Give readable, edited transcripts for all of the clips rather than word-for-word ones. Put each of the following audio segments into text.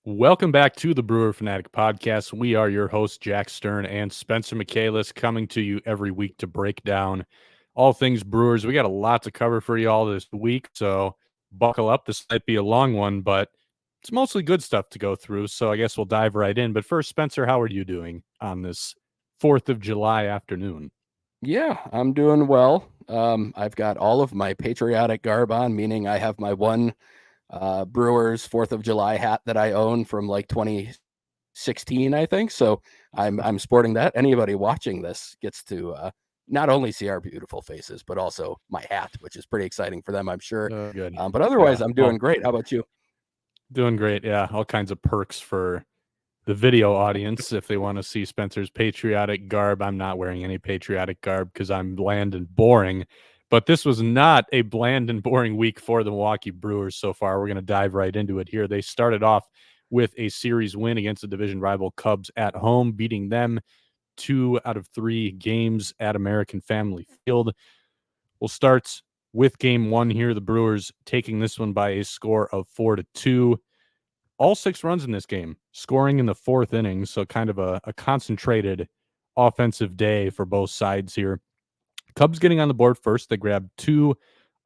Welcome back to the Brewer Fanatic podcast. We are your hosts, Jack Stern and Spencer Michaelis, coming to you every week to break down all things Brewers. We got a lot to cover for you all this week, so buckle up. This might be a long one, but it's mostly good stuff to go through, so I guess we'll dive right in. But first, Spencer, how are you doing on this 4th of July afternoon? Yeah, I'm doing well. I've got all of my patriotic garb on, meaning I have my one Brewers 4th of July hat that I own from like 2016, I think. So I'm sporting that. Anybody watching this gets to not only see our beautiful faces, but also my hat, which is pretty exciting for them, I'm sure. Good. But otherwise, Yeah, I'm doing great. How about you? doing great. Yeah, all kinds of perks for the video audience if they want to see Spencer's patriotic garb. I'm not wearing any patriotic garb because I'm bland and boring. But this was not a bland and boring week for the Milwaukee Brewers so far. We're going to dive right into it here. They started off with a series win against the division rival Cubs at home, beating them 2 out of 3 games at American Family Field. We'll start with game one here. The Brewers taking this one by a score of 4-2. All 6 runs in this game, scoring in the 4th inning. So kind of a concentrated offensive day for both sides here. Cubs getting on the board first. They grabbed 2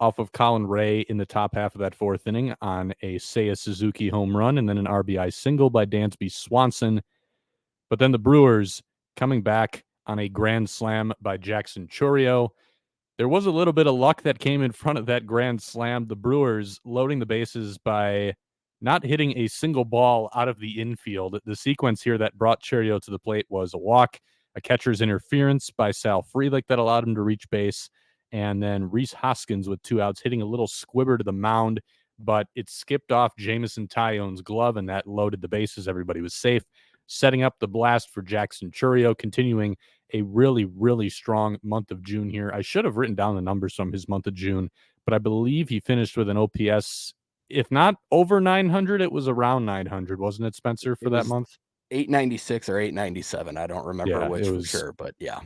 off of Colin Rea in the top half of that 4th inning on a Seiya Suzuki home run and then an RBI single by Dansby Swanson. But then the Brewers coming back on a grand slam by Jackson Chourio. There was a little bit of luck that came in front of that grand slam. The Brewers loading the bases by not hitting a single ball out of the infield. The sequence here that brought Chourio to the plate was a walk, a catcher's interference by Sal Frelick that allowed him to reach base, and then Rhys Hoskins with 2 outs hitting a little squibber to the mound, but it skipped off Jamison Tyone's glove, and that loaded the bases. Everybody was safe, setting up the blast for Jackson Chourio, continuing a really, really strong month of June here. I should have written down the numbers from his month of June, but I believe he finished with an OPS, if not over 900, it was around 900, wasn't it, Spencer, for It that was month? 896 or 897. I don't remember Yeah, it which for was sure, but yeah.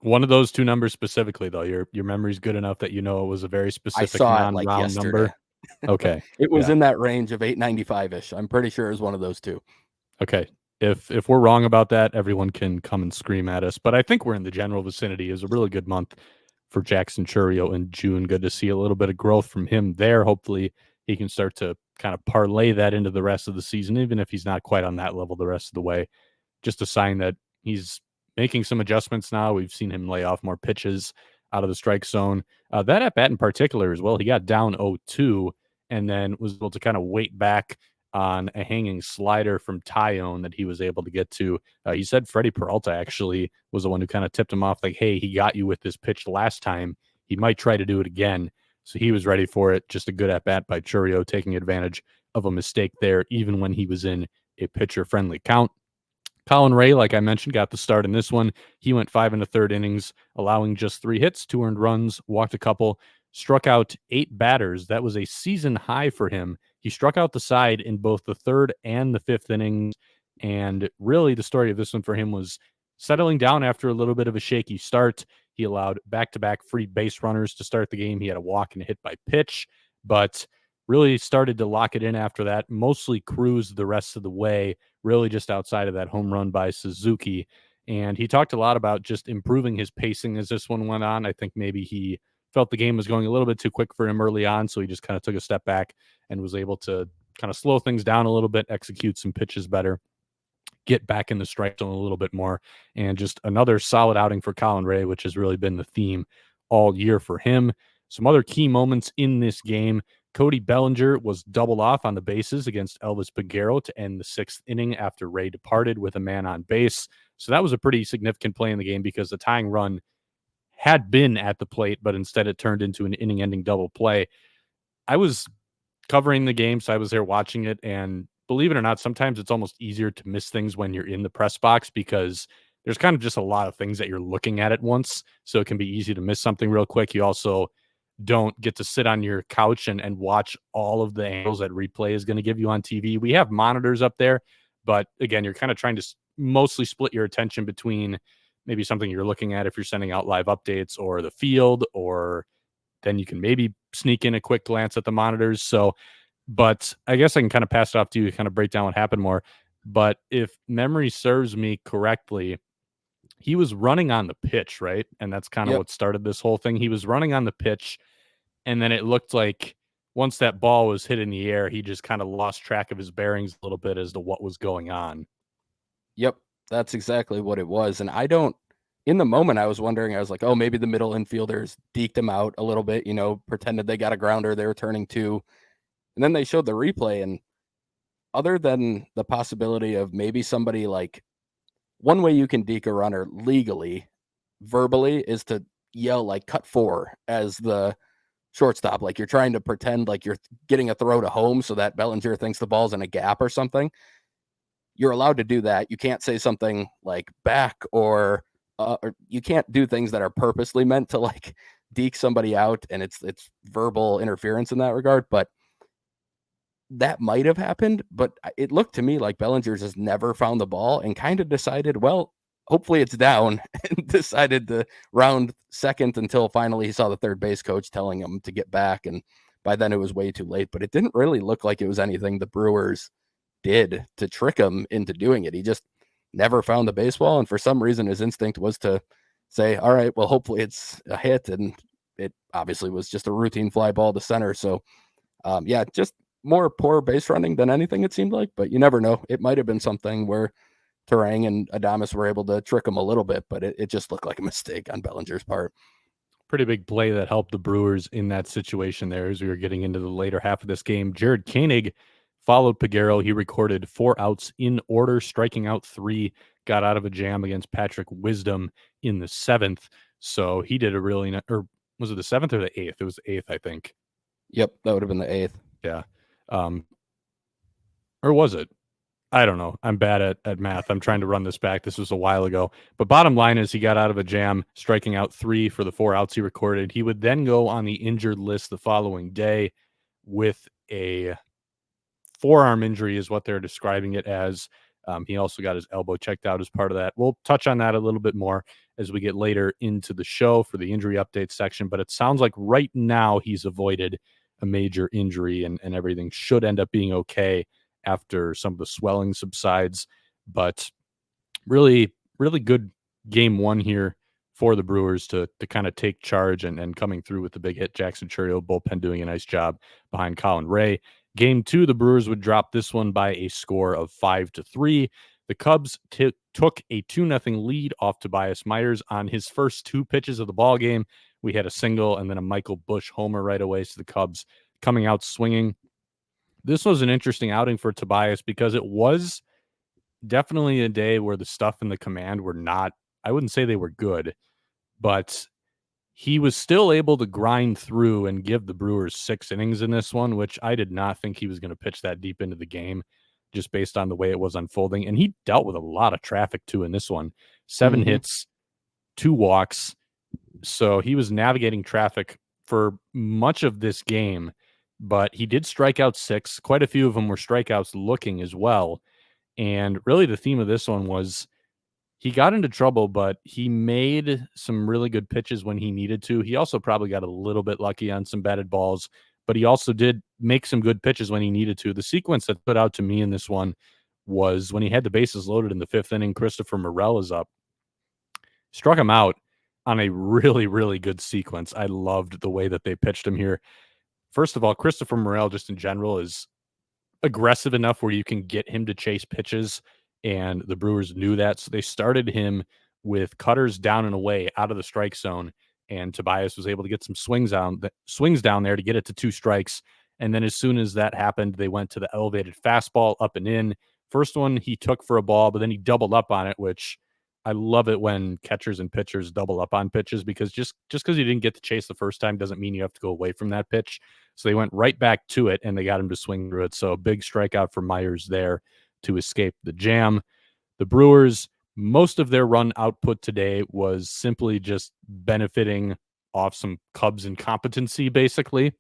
one of those 2 numbers specifically, though. Your memory's good enough that you know it was a very I specific saw it like non-round yesterday. number. Okay. It was Yeah. in that range of 895-ish. I'm pretty sure it was one of those two. Okay. If we're wrong about that, everyone can come and scream at us. But I think we're in the general vicinity. It was a really good month for Jackson Chourio in June. Good to see a little bit of growth from him there. Hopefully he can start to kind of parlay that into the rest of the season, even if he's not quite on that level the rest of the way. Just a sign that he's making some adjustments now. We've seen him lay off more pitches out of the strike zone. That at bat in particular as well, he got down 0-2 and then was able to kind of wait back on a hanging slider from Tyone that he was able to get to. He said Freddie Peralta actually was the one who kind of tipped him off, like, hey, he got you with this pitch last time. He might try to do it again. So he was ready for it. Just a good at bat by Chourio, taking advantage of a mistake there, even when he was in a pitcher friendly count. Colin Rea, like I mentioned, got the start in this one. He went 5 1/3 innings, allowing just 3 hits, 2 earned runs, walked a couple, struck out 8 batters. That was a season high for him. He struck out the side in both the 3rd and the 5th innings. And really, the story of this one for him was settling down after a little bit of a shaky start. He allowed back-to-back free base runners to start the game. He had a walk and a hit by pitch, but really started to lock it in after that, mostly cruised the rest of the way, really just outside of that home run by Suzuki. And he talked a lot about just improving his pacing as this one went on. I think maybe he felt the game was going a little bit too quick for him early on, so he just kind of took a step back and was able to kind of slow things down a little bit, execute some pitches better, get back in the strike zone a little bit more, and just another solid outing for Colin Rea, which has really been the theme all year for him. Some other key moments in this game. Cody Bellinger was doubled off on the bases against Elvis Peguero to end the 6th inning after Rea departed with a man on base. So that was a pretty significant play in the game because the tying run had been at the plate, but instead it turned into an inning-ending double play. I was covering the game, so I was there watching it, and believe it or not, sometimes it's almost easier to miss things when you're in the press box because there's kind of just a lot of things that you're looking at once, so it can be easy to miss something real quick. You also don't get to sit on your couch and watch all of the angles that replay is going to give you on TV. We have monitors up there, but again, you're kind of trying to mostly split your attention between maybe something you're looking at if you're sending out live updates or the field, or then you can maybe sneak in a quick glance at the monitors. So But I guess I can kind of pass it off to you to kind of break down what happened more. But if memory serves me correctly, he was running on the pitch, right? And that's kind of Yep. what started this whole thing. He was running on the pitch, and then it looked like once that ball was hit in the air, he just kind of lost track of his bearings a little bit as to what was going on. Yep. That's exactly what it was. And I don't, in the moment, I was wondering, I was like, oh, maybe the middle infielders deked him out a little bit, pretended they got a grounder they were turning to. And then they showed the replay. And other than the possibility of maybe somebody like one way you can deke a runner legally, verbally, is to yell like cut four as the shortstop. Like you're trying to pretend like you're getting a throw to home so that Bellinger thinks the ball's in a gap or something. You're allowed to do that. You can't say something like back or you can't do things that are purposely meant to like deke somebody out, and it's verbal interference in that regard. But that might have happened, but it looked to me like Bellinger just never found the ball and kind of decided, well, hopefully it's down, and decided to round second until finally he saw the third base coach telling him to get back. And by then it was way too late, but it didn't really look like it was anything the Brewers did to trick him into doing it. He just never found the baseball. And for some reason, his instinct was to say, all right, well, hopefully it's a hit. And it obviously was just a routine fly ball to center. So yeah, just more poor base running than anything, it seemed like, but you never know. It might have been something where Terang and Adames were able to trick him a little bit, but it just looked like a mistake on Bellinger's part. Pretty big play that helped the Brewers in that situation there as we were getting into the later half of this game. Jared Koenig followed Peguero. He recorded 4 outs in order, striking out 3, got out of a jam against Patrick Wisdom in the 7th. So he did a really, or was it the 7th or the 8th? It was the 8th, I think. Yep, that would have been the 8th. Yeah. Or was it? I don't know. I'm bad at math. I'm trying to run this back. This was a while ago. But bottom line is he got out of a jam, striking out 3 for the 4 outs he recorded. He would then go on the injured list the following day with a forearm injury is what they're describing it as. He also got his elbow checked out as part of that. We'll touch on that a little bit more as we get later into the show for the injury update section. But it sounds like right now he's avoided a major injury and everything should end up being okay after some of the swelling subsides. But really, really good game one here for the Brewers to kind of take charge and coming through with the big hit. Jackson Chourio bullpen doing a nice job behind Colin Rea. Game 2, the Brewers would drop this one by a score of 5-3. The Cubs took a 2-0 lead off Tobias Myers on his first 2 pitches of the ball game. We had a single and then a Michael Busch homer right away. So the Cubs coming out swinging. This was an interesting outing for Tobias because it was definitely a day where the stuff in the command were not, I wouldn't say they were good, but he was still able to grind through and give the Brewers 6 innings in this one, which I did not think he was going to pitch that deep into the game just based on the way it was unfolding. And he dealt with a lot of traffic too in this one. 7 hits, 2 walks. So he was navigating traffic for much of this game, but he did strike out 6. Quite a few of them were strikeouts looking as well. And really the theme of this one was he got into trouble, but he made some really good pitches when he needed to. He also probably got a little bit lucky on some batted balls, but he also did make some good pitches when he needed to. The sequence that stood out to me in this one was when he had the bases loaded in the 5th inning, Christopher Morel is up. Struck him out on a really, really good sequence. I loved the way that they pitched him here. First of all, Christopher Morel just in general is aggressive enough where you can get him to chase pitches, and the Brewers knew that. So they started him with cutters down and away out of the strike zone, and Tobias was able to get some swings down there to get it to 2 strikes. And then as soon as that happened, they went to the elevated fastball up and in. First one he took for a ball, but then he doubled up on it, which I love it when catchers and pitchers double up on pitches because just because you didn't get to chase the first time doesn't mean you have to go away from that pitch. So they went right back to it and they got him to swing through it. So a big strikeout for Myers there to escape the jam. The Brewers, most of their run output today was simply just benefiting off some Cubs incompetency, basically.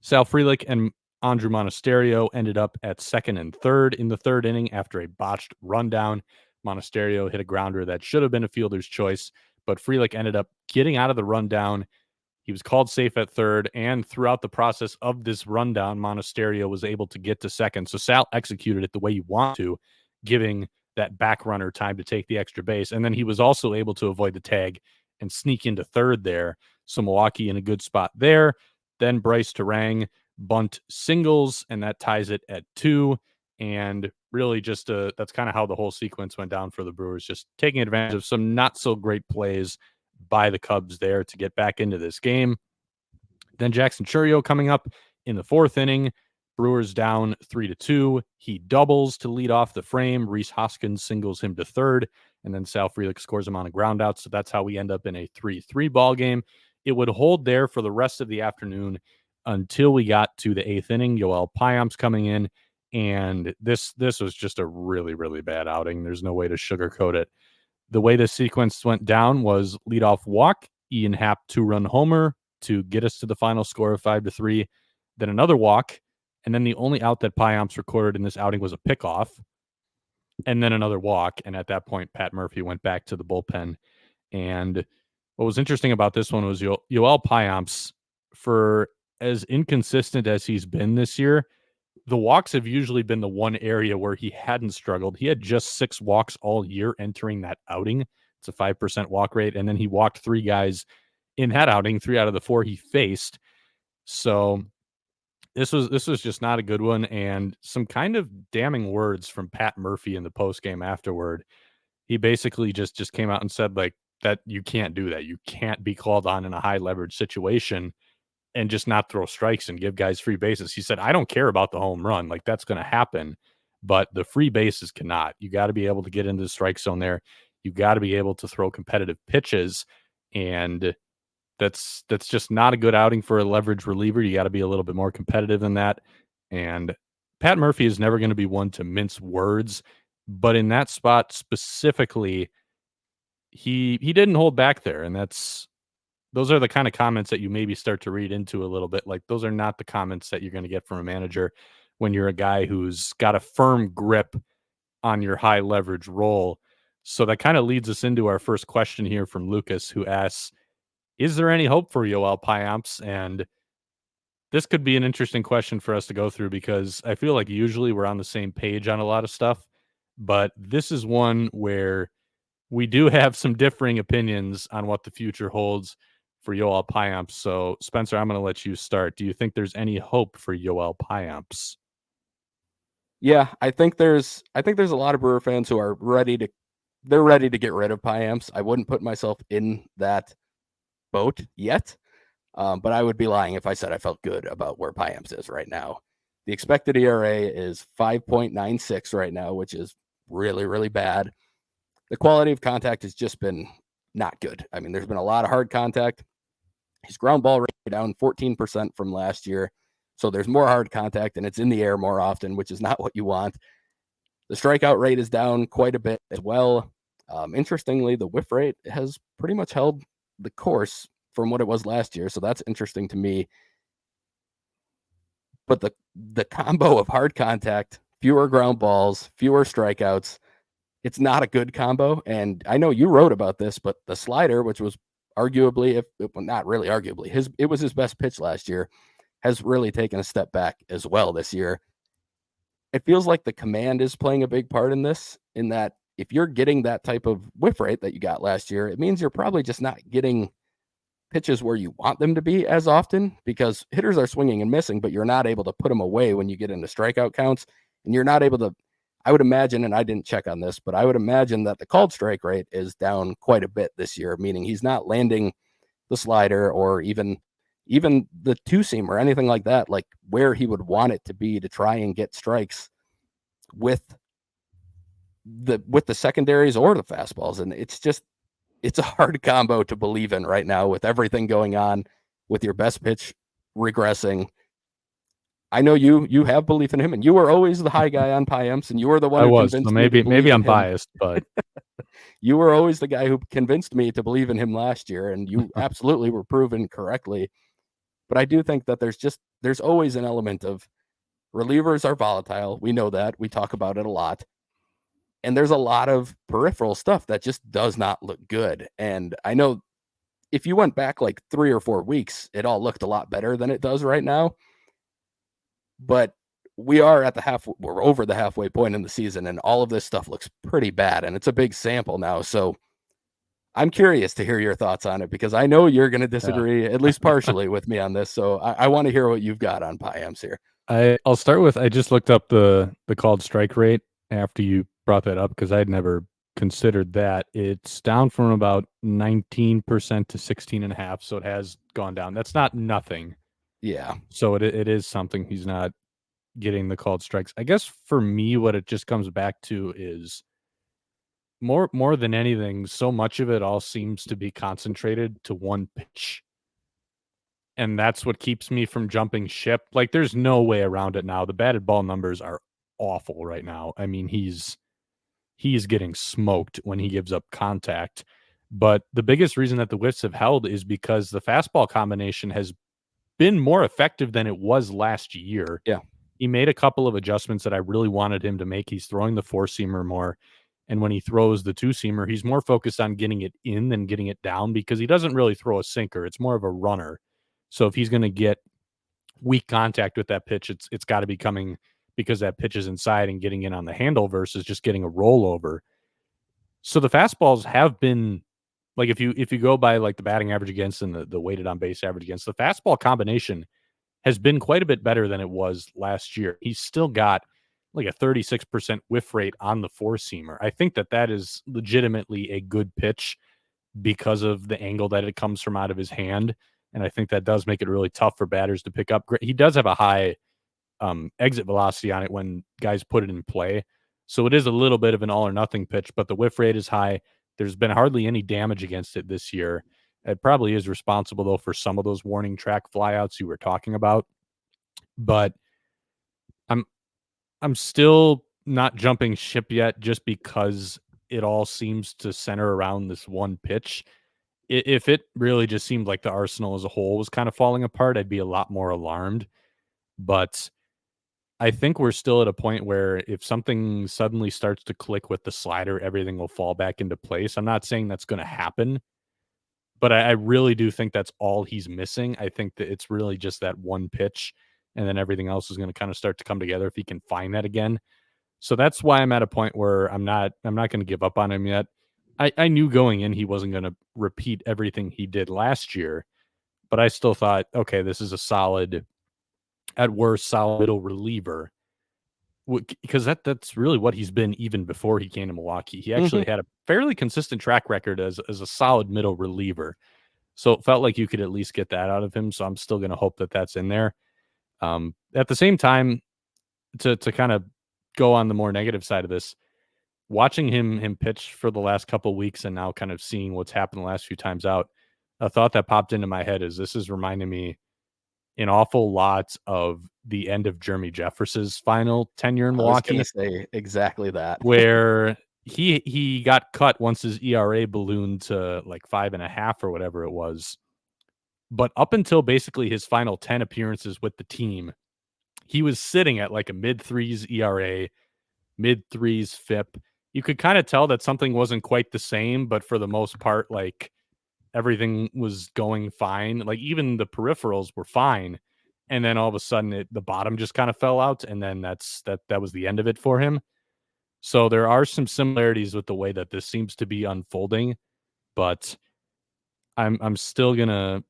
Sal Frelick and Andrew Monasterio ended up at 2nd and 3rd in the 3rd inning after a botched rundown. Monasterio hit a grounder that should have been a fielder's choice, but Frelick ended up getting out of the rundown, He was called safe at third, and throughout the process of this rundown, Monasterio was able to get to second. So Sal executed it the way you want to, giving that back runner time to take the extra base. And then he was also able to avoid the tag and sneak into third there. So Milwaukee in a good spot there. Then Bryce Terang bunt singles, and that ties it at 2. And really just that's kind of how the whole sequence went down for the Brewers, just taking advantage of some not so great plays by the Cubs there to get back into this game. Then Jackson Chourio coming up in the 4th inning. Brewers down 3-2. He doubles to lead off the frame. Rhys Hoskins singles him to third, and then Sal Frelick scores him on a ground out. So that's how we end up in a 3-3 ball game. It would hold there for the rest of the afternoon until we got to the 8th inning. Joel Payamps coming in, and this was just a really, really bad outing. There's no way to sugarcoat it. The way the sequence went down was leadoff walk, Ian Happ 2-run homer to get us to the final score of 5-3, then another walk, and then the only out that Payamps recorded in this outing was a pickoff, and then another walk. And at that point, Pat Murphy went back to the bullpen. And what was interesting about this one was Joel Payamps, for as inconsistent as he's been this year, the walks have usually been the one area where he hadn't struggled. He had just 6 walks all year entering that outing. It's a 5% walk rate. And then he walked 3 guys in that outing, 3 out of the 4 he faced. So this was just not a good one. And some kind of damning words from Pat Murphy in the postgame afterward. He basically just came out and said, like, that you can't do that. You can't be called on in a high leverage situation and just not throw strikes and give guys free bases. He said, I don't care about the home run. Like, that's going to happen, but the free bases cannot. You got to be able to get into the strike zone there. You got to be able to throw competitive pitches. And that's just not a good outing for a leverage reliever. You got to be a little bit more competitive than that. And Pat Murphy is never going to be one to mince words, but in that spot specifically, he didn't hold back there. And those are the kind of comments that you maybe start to read into a little bit. Like, those are not the comments that you're going to get from a manager when you're a guy who's got a firm grip on your high leverage role. So that kind of leads us into our first question here from Lucas, who asks, is there any hope for Joel Payamps? And this could be an interesting question for us to go through, because I feel like usually we're on the same page on a lot of stuff, but this is one where we do have some differing opinions on what the future holds for Joel Payamps. So, Spencer, I'm going to let you start. Do you think there's any hope for Joel Payamps? Yeah, I think there's a lot of Brewer fans who are ready to get rid of Payamps. I wouldn't put myself in that boat yet, but I would be lying if I said I felt good about where Payamps is right now. The expected ERA is 5.96 right now, which is really, really bad. The quality of contact has just been not good. I mean, there's been a lot of hard contact. His ground ball rate down 14% from last year. So there's more hard contact, and it's in the air more often, which is not what you want. The strikeout rate is down quite a bit as well. Interestingly, the whiff rate has pretty much held the course from what it was last year. So that's interesting to me. But the combo of hard contact, fewer ground balls, fewer strikeouts, it's not a good combo. And I know you wrote about this, but the slider, which was arguably, not really arguably, it was his best pitch last year, has really taken a step back as well this year. It feels like the command is playing a big part in this, in that if you're getting that type of whiff rate that you got last year, it means you're probably just not getting pitches where you want them to be as often, because hitters are swinging and missing, but you're not able to put them away when you get into strikeout counts, and you're not able to, I would imagine, and I didn't check on this, but I would imagine that the called strike rate is down quite a bit this year, meaning he's not landing the slider or even the two-seam or anything like that, like where he would want it to be to try and get strikes with the secondaries or the fastballs. And it's a hard combo to believe in right now with everything going on, with your best pitch regressing. I know you have belief in him, and you were always the high guy on Payamps, and you were the one who convinced me to maybe believe I'm in him. biased, but you were always the guy who convinced me to believe in him last year, and you absolutely were proven correctly. But I do think that there's always an element of relievers are volatile. We know that. We talk about it a lot. And there's a lot of peripheral stuff that just does not look good. And I know if you went back like 3 or 4 weeks, it all looked a lot better than it does right now. But we're over the halfway point in the season, and all of this stuff looks pretty bad, and it's a big sample now. So I'm curious to hear your thoughts on it, because I know you're going to disagree at least partially with me on this. So I want to hear what you've got on Payamps here. I'll start with, I just looked up the called strike rate after you brought that up because I'd never considered that. It's down from about 19% to 16.5%, so it has gone down. That's not nothing. Yeah. So it is something. He's not getting the called strikes. I guess for me, what it just comes back to is more than anything, so much of it all seems to be concentrated to one pitch. And that's what keeps me from jumping ship. Like, there's no way around it now. The batted ball numbers are awful right now. I mean, he's getting smoked when he gives up contact. But the biggest reason that the whiffs have held is because the fastball combination has been more effective than it was last year. Yeah. He made a couple of adjustments that I really wanted him to make. He's throwing the four-seamer more. And when he throws the two-seamer, he's more focused on getting it in than getting it down, because he doesn't really throw a sinker. It's more of a runner. So if he's going to get weak contact with that pitch, it's got to be coming because that pitch is inside and getting in on the handle versus just getting a rollover. So the fastballs have been, like, if you go by like the batting average against and the weighted on base average against, the fastball combination has been quite a bit better than it was last year. He's still got like a 36% whiff rate on the four-seamer. I think that is legitimately a good pitch because of the angle that it comes from out of his hand. And I think that does make it really tough for batters to pick up. He does have a high exit velocity on it when guys put it in play. So it is a little bit of an all or nothing pitch, but the whiff rate is high. There's been hardly any damage against it this year. It probably is responsible, though, for some of those warning track flyouts you were talking about. But I'm still not jumping ship yet, just because it all seems to center around this one pitch. If it really just seemed like the arsenal as a whole was kind of falling apart, I'd be a lot more alarmed. But I think we're still at a point where if something suddenly starts to click with the slider, everything will fall back into place. I'm not saying that's going to happen, but I really do think that's all he's missing. I think that it's really just that one pitch, and then everything else is going to kind of start to come together if he can find that again. So that's why I'm at a point where I'm not going to give up on him yet. I knew going in he wasn't going to repeat everything he did last year, but I still thought, okay, this is a solid, at worst, solid middle reliever, because that's really what he's been even before he came to Milwaukee. He actually had a fairly consistent track record as a solid middle reliever. So it felt like you could at least get that out of him. So I'm still going to hope that that's in there. At the same time, to kind of go on the more negative side of this, watching him pitch for the last couple of weeks and now kind of seeing what's happened the last few times out, a thought that popped into my head is this is reminding me an awful lot of the end of Jeremy Jefferson's final tenure in Milwaukee. I was going to say exactly that. Where he got cut once his ERA ballooned to like 5.5 or whatever it was. But up until basically his final 10 appearances with the team, he was sitting at like a mid-threes ERA, mid-threes FIP. You could kind of tell that something wasn't quite the same, but for the most part, like, everything was going fine. Like, even the peripherals were fine. And then all of a sudden the bottom just kind of fell out. And then that was the end of it for him. So there are some similarities with the way that this seems to be unfolding, but I'm still going to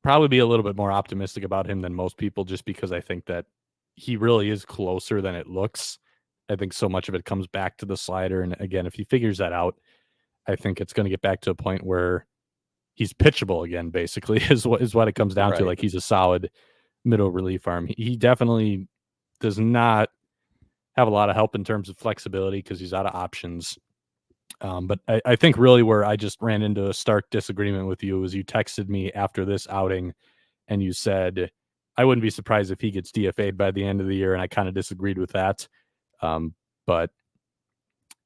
probably be a little bit more optimistic about him than most people, just because I think that he really is closer than it looks. I think so much of it comes back to the slider. And again, if he figures that out, I think it's going to get back to a point where he's pitchable again, basically, is what it comes down to. Like, he's a solid middle relief arm. He definitely does not have a lot of help in terms of flexibility because he's out of options. But I think really where I just ran into a stark disagreement with you was you texted me after this outing and you said, I wouldn't be surprised if he gets DFA'd by the end of the year. And I kind of disagreed with that. But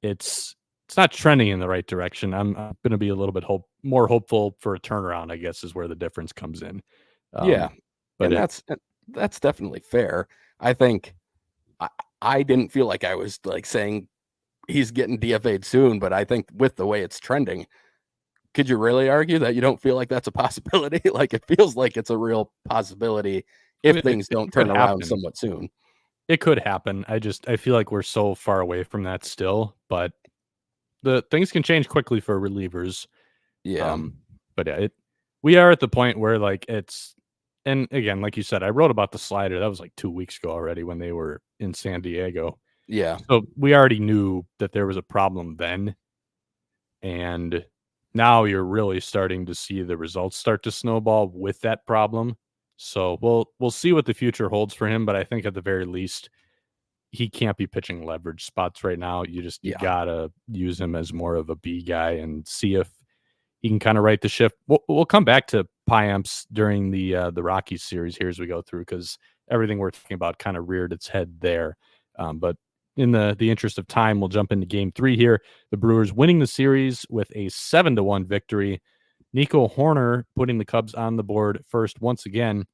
it's not trending in the right direction. I'm going to be a little bit more hopeful for a turnaround, I guess, is where the difference comes in. Yeah. But that's definitely fair. I think I didn't feel like I was like saying he's getting DFA'd soon, but I think with the way it's trending, could you really argue that you don't feel like that's a possibility? Like, it feels like it's a real possibility I if mean, things don't it could turn around happen. somewhat soon. It could happen. I feel like we're so far away from that still, but the things can change quickly for relievers. Yeah. Um, but yeah, we are at the point where like it's, and again, like you said, I wrote about the slider. That was like 2 weeks ago already when they were in San Diego. Yeah. So we already knew that there was a problem then, and now you're really starting to see the results start to snowball with that problem. So we'll see what the future holds for him, but I think at the very least he can't be pitching leverage spots right now. You Yeah. gotta use him as more of a B guy and see if he can kind of right the ship. We'll come back to Payamps during the Rockies series here as we go through, because everything we're talking about kind of reared its head there. But in the interest of time, we'll jump into Game 3 here. The Brewers winning the series with a 7-1 victory. Nico Horner putting the Cubs on the board first once again,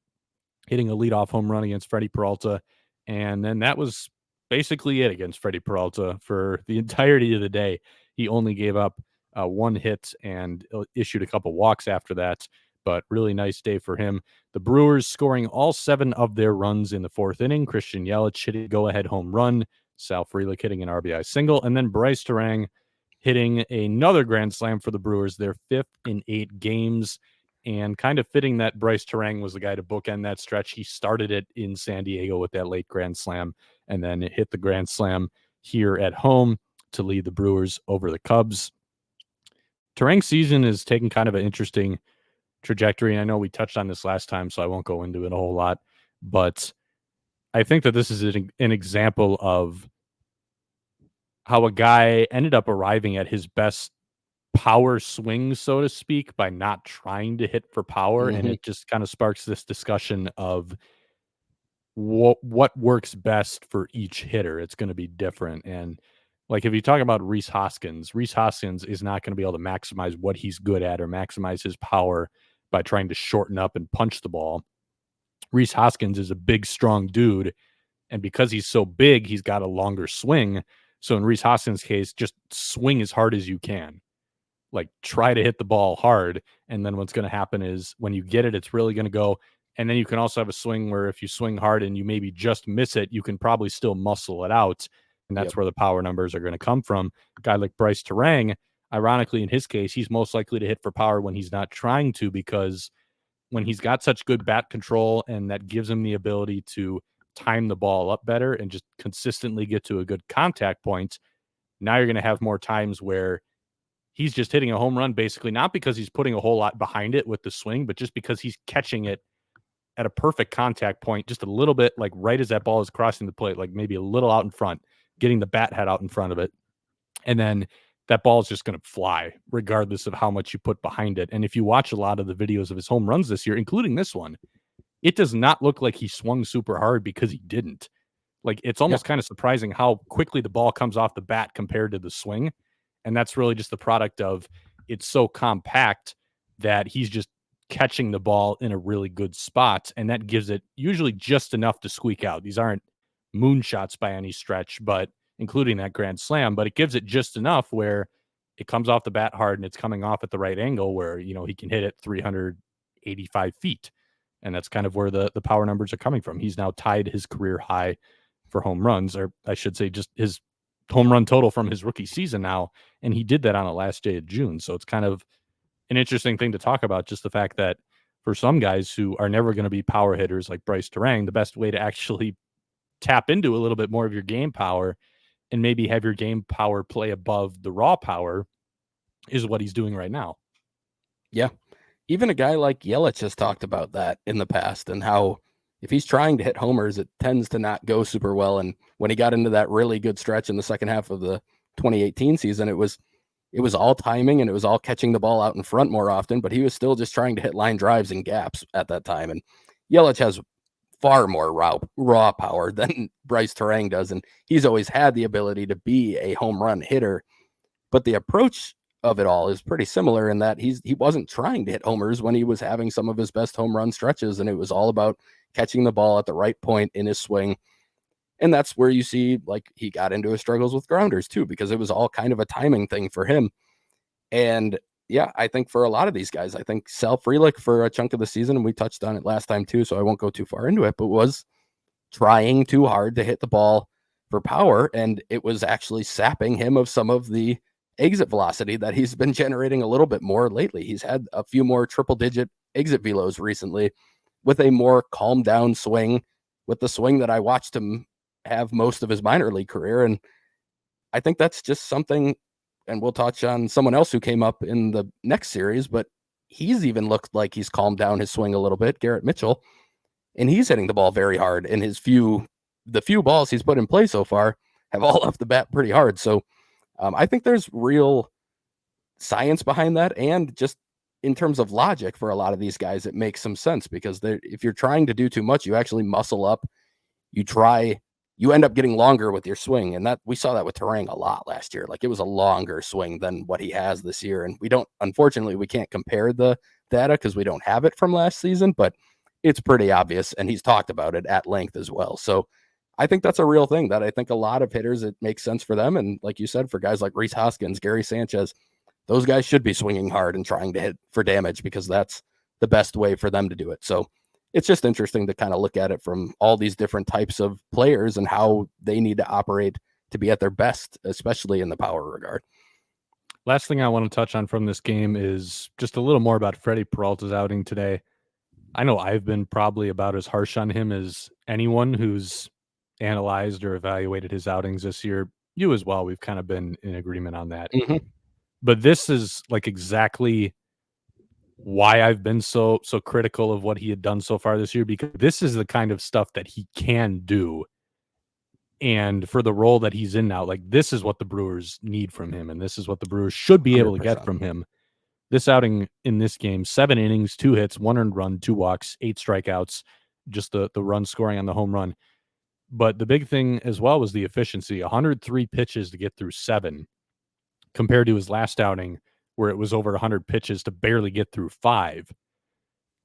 hitting a leadoff home run against Freddie Peralta. And then that was basically it against Freddie Peralta for the entirety of the day. He only gave up one hit and issued a couple walks after that, but really nice day for him. The Brewers scoring all 7 of their runs in the 4th inning. Christian Yelich hitting a go-ahead home run, Sal Frelick hitting an RBI single, and then Bryce Terang hitting another grand slam for the Brewers, their 5th in 8 games. And kind of fitting that Bryce Terang was the guy to bookend that stretch. He started it in San Diego with that late grand slam, and then hit the grand slam here at home to lead the Brewers over the Cubs. Terang's season is taking kind of an interesting trajectory. And I know we touched on this last time, so I won't go into it a whole lot. But I think that this is an example of how a guy ended up arriving at his best power swing, so to speak, by not trying to hit for power. And Hmm. it just kind of sparks this discussion of what works best for each hitter. It's going to be different. And like if you talk about Rhys Hoskins is not going to be able to maximize what he's good at or maximize his power by trying to shorten up and punch the ball. Rhys Hoskins is a big, strong dude, and because he's so big, he's got a longer swing. So in Rhys Hoskins' case, just swing as hard as you can. Like, try to hit the ball hard, and then what's going to happen is when you get it, it's really going to go. And then you can also have a swing where if you swing hard and you maybe just miss it, you can probably still muscle it out, and Yep. that's where the power numbers are going to come from. A guy like Bryce Terang, ironically, in his case, he's most likely to hit for power when he's not trying to, because when he's got such good bat control, and that gives him the ability to time the ball up better and just consistently get to a good contact point, now you're going to have more times where he's just hitting a home run, basically, not because he's putting a whole lot behind it with the swing, but just because he's catching it at a perfect contact point, just a little bit, like right as that ball is crossing the plate, like maybe a little out in front, getting the bat head out in front of it. And then that ball is just going to fly regardless of how much you put behind it. And if you watch a lot of the videos of his home runs this year, including this one, it does not look like he swung super hard because he didn't. Like, it's Yeah. almost kind of surprising how quickly the ball comes off the bat compared to the swing. And that's really just the product of it's so compact that he's just catching the ball in a really good spot. And that gives it usually just enough to squeak out. These aren't moonshots by any stretch, but including that grand slam, but it gives it just enough where it comes off the bat hard and it's coming off at the right angle where, he can hit it 385 feet. And that's kind of where the power numbers are coming from. He's now tied his career high for home runs, or I should say just his home run total from his rookie season now. And he did that on the last day of June. So it's kind of an interesting thing to talk about, just the fact that for some guys who are never going to be power hitters like Bryce Terang, the best way to actually tap into a little bit more of your game power and maybe have your game power play above the raw power is what he's doing right now. Yeah. Even a guy like Yelich has talked about that in the past, and how if he's trying to hit homers, it tends to not go super well. And when he got into that really good stretch in the second half of the 2018 season, it was all timing, and it was all catching the ball out in front more often, but he was still just trying to hit line drives and gaps at that time. And Yelich has far more raw power than Bryce Terang does, and he's always had the ability to be a home run hitter. But the approach of it all is pretty similar in that he wasn't trying to hit homers when he was having some of his best home run stretches, and it was all about catching the ball at the right point in his swing. And that's where you see, like, he got into his struggles with grounders too, because it was all kind of a timing thing for him. And yeah, I think for a lot of these guys, I think Sal Frelick for a chunk of the season, and we touched on it last time too, so I won't go too far into it, but was trying too hard to hit the ball for power, and it was actually sapping him of some of the exit velocity that he's been generating a little bit more lately. He's had a few more triple-digit exit velos recently with a more calmed down swing, with the swing that I watched him have most of his minor league career. And I think that's just something, and we'll touch on someone else who came up in the next series, but he's even looked like he's calmed down his swing a little bit, Garrett Mitchell, and he's hitting the ball very hard. And the few balls he's put in play so far have all left the bat pretty hard. So I think there's real science behind that, and just in terms of logic for a lot of these guys, it makes some sense because if you're trying to do too much, you actually muscle up. You end up getting longer with your swing, and that we saw that with Terang a lot last year. Like, it was a longer swing than what he has this year, and unfortunately we can't compare the data because we don't have it from last season, but it's pretty obvious, and he's talked about it at length as well. So I think that's a real thing that I think a lot of hitters, it makes sense for them. And like you said, for guys like Rhys Hoskins, Gary Sanchez, those guys should be swinging hard and trying to hit for damage because that's the best way for them to do it. So it's just interesting to kind of look at it from all these different types of players and how they need to operate to be at their best, especially in the power regard. Last thing I want to touch on from this game is just a little more about Freddie Peralta's outing today. I know I've been probably about as harsh on him as anyone who's analyzed or evaluated his outings this year. You as well. We've kind of been in agreement on that. Mm-hmm. But this is like exactly why I've been so critical of what he had done so far this year, because this is the kind of stuff that he can do. And for the role that he's in now, like, this is what the Brewers need from him, and this is what the Brewers should be able to get 100%. from him. This outing in this game, 7 innings, 2 hits, 1 earned run, 2 walks, 8 strikeouts, just the run scoring on the home run. But the big thing as well was the efficiency. 103 pitches to get through 7, compared to his last outing where it was over 100 pitches to barely get through 5.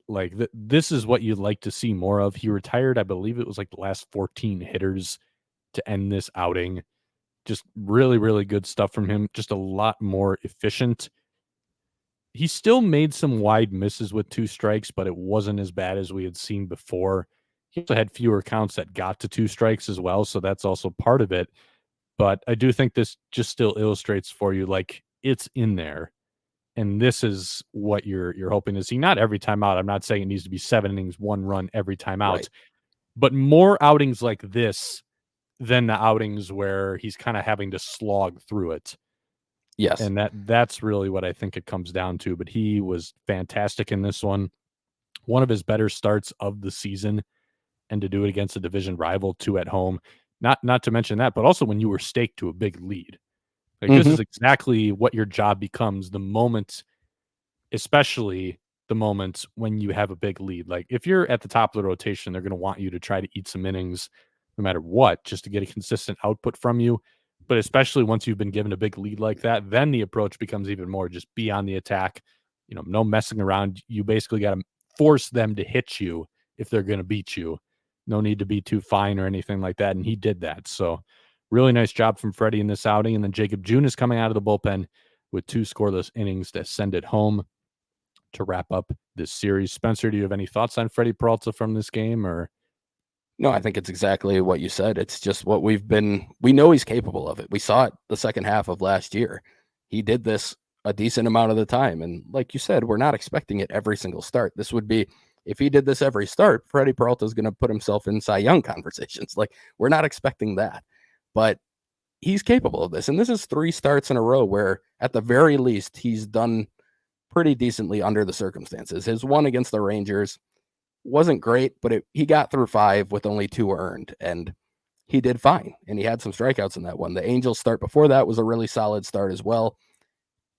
Like, this is what you'd like to see more of. He retired, I believe it was like the last 14 hitters to end this outing. Just really, really good stuff from him. Just a lot more efficient. He still made some wide misses with 2 strikes, but it wasn't as bad as we had seen before. He also had fewer counts that got to 2 strikes as well, so that's also part of it. But I do think this just still illustrates for you, like, it's in there. And this is what you're hoping to see. Not every time out. I'm not saying it needs to be 7 innings, 1 run every time out. Right. But more outings like this than the outings where he's kind of having to slog through it. Yes. And that's really what I think it comes down to. But he was fantastic in this one. One of his better starts of the season, and to do it against a division rival, 2 at home. Not to mention that, but also when you were staked to a big lead. Like, this is exactly what your job becomes the moment, especially the moment when you have a big lead. Like, if you're at the top of the rotation, they're going to want you to try to eat some innings no matter what, just to get a consistent output from you. But especially once you've been given a big lead like that, then the approach becomes even more just be on the attack. No messing around. You basically got to force them to hit you if they're going to beat you. No need to be too fine or anything like that. And he did that. So really nice job from Freddie in this outing. And then Jacob June is coming out of the bullpen with 2 scoreless innings to send it home to wrap up this series. Spencer, do you have any thoughts on Freddie Peralta from this game? Or No, I think it's exactly what you said. It's just what we know he's capable of it. We saw it the second half of last year. He did this a decent amount of the time. And like you said, we're not expecting it every single start. This would be, if he did this every start, Freddie Peralta is going to put himself in Cy Young conversations. Like, we're not expecting that, but he's capable of this. And this is 3 starts in a row where at the very least, he's done pretty decently under the circumstances. His one against the Rangers wasn't great, but he got through 5 with only 2 earned, and he did fine. And he had some strikeouts in that one. The Angels start before that was a really solid start as well.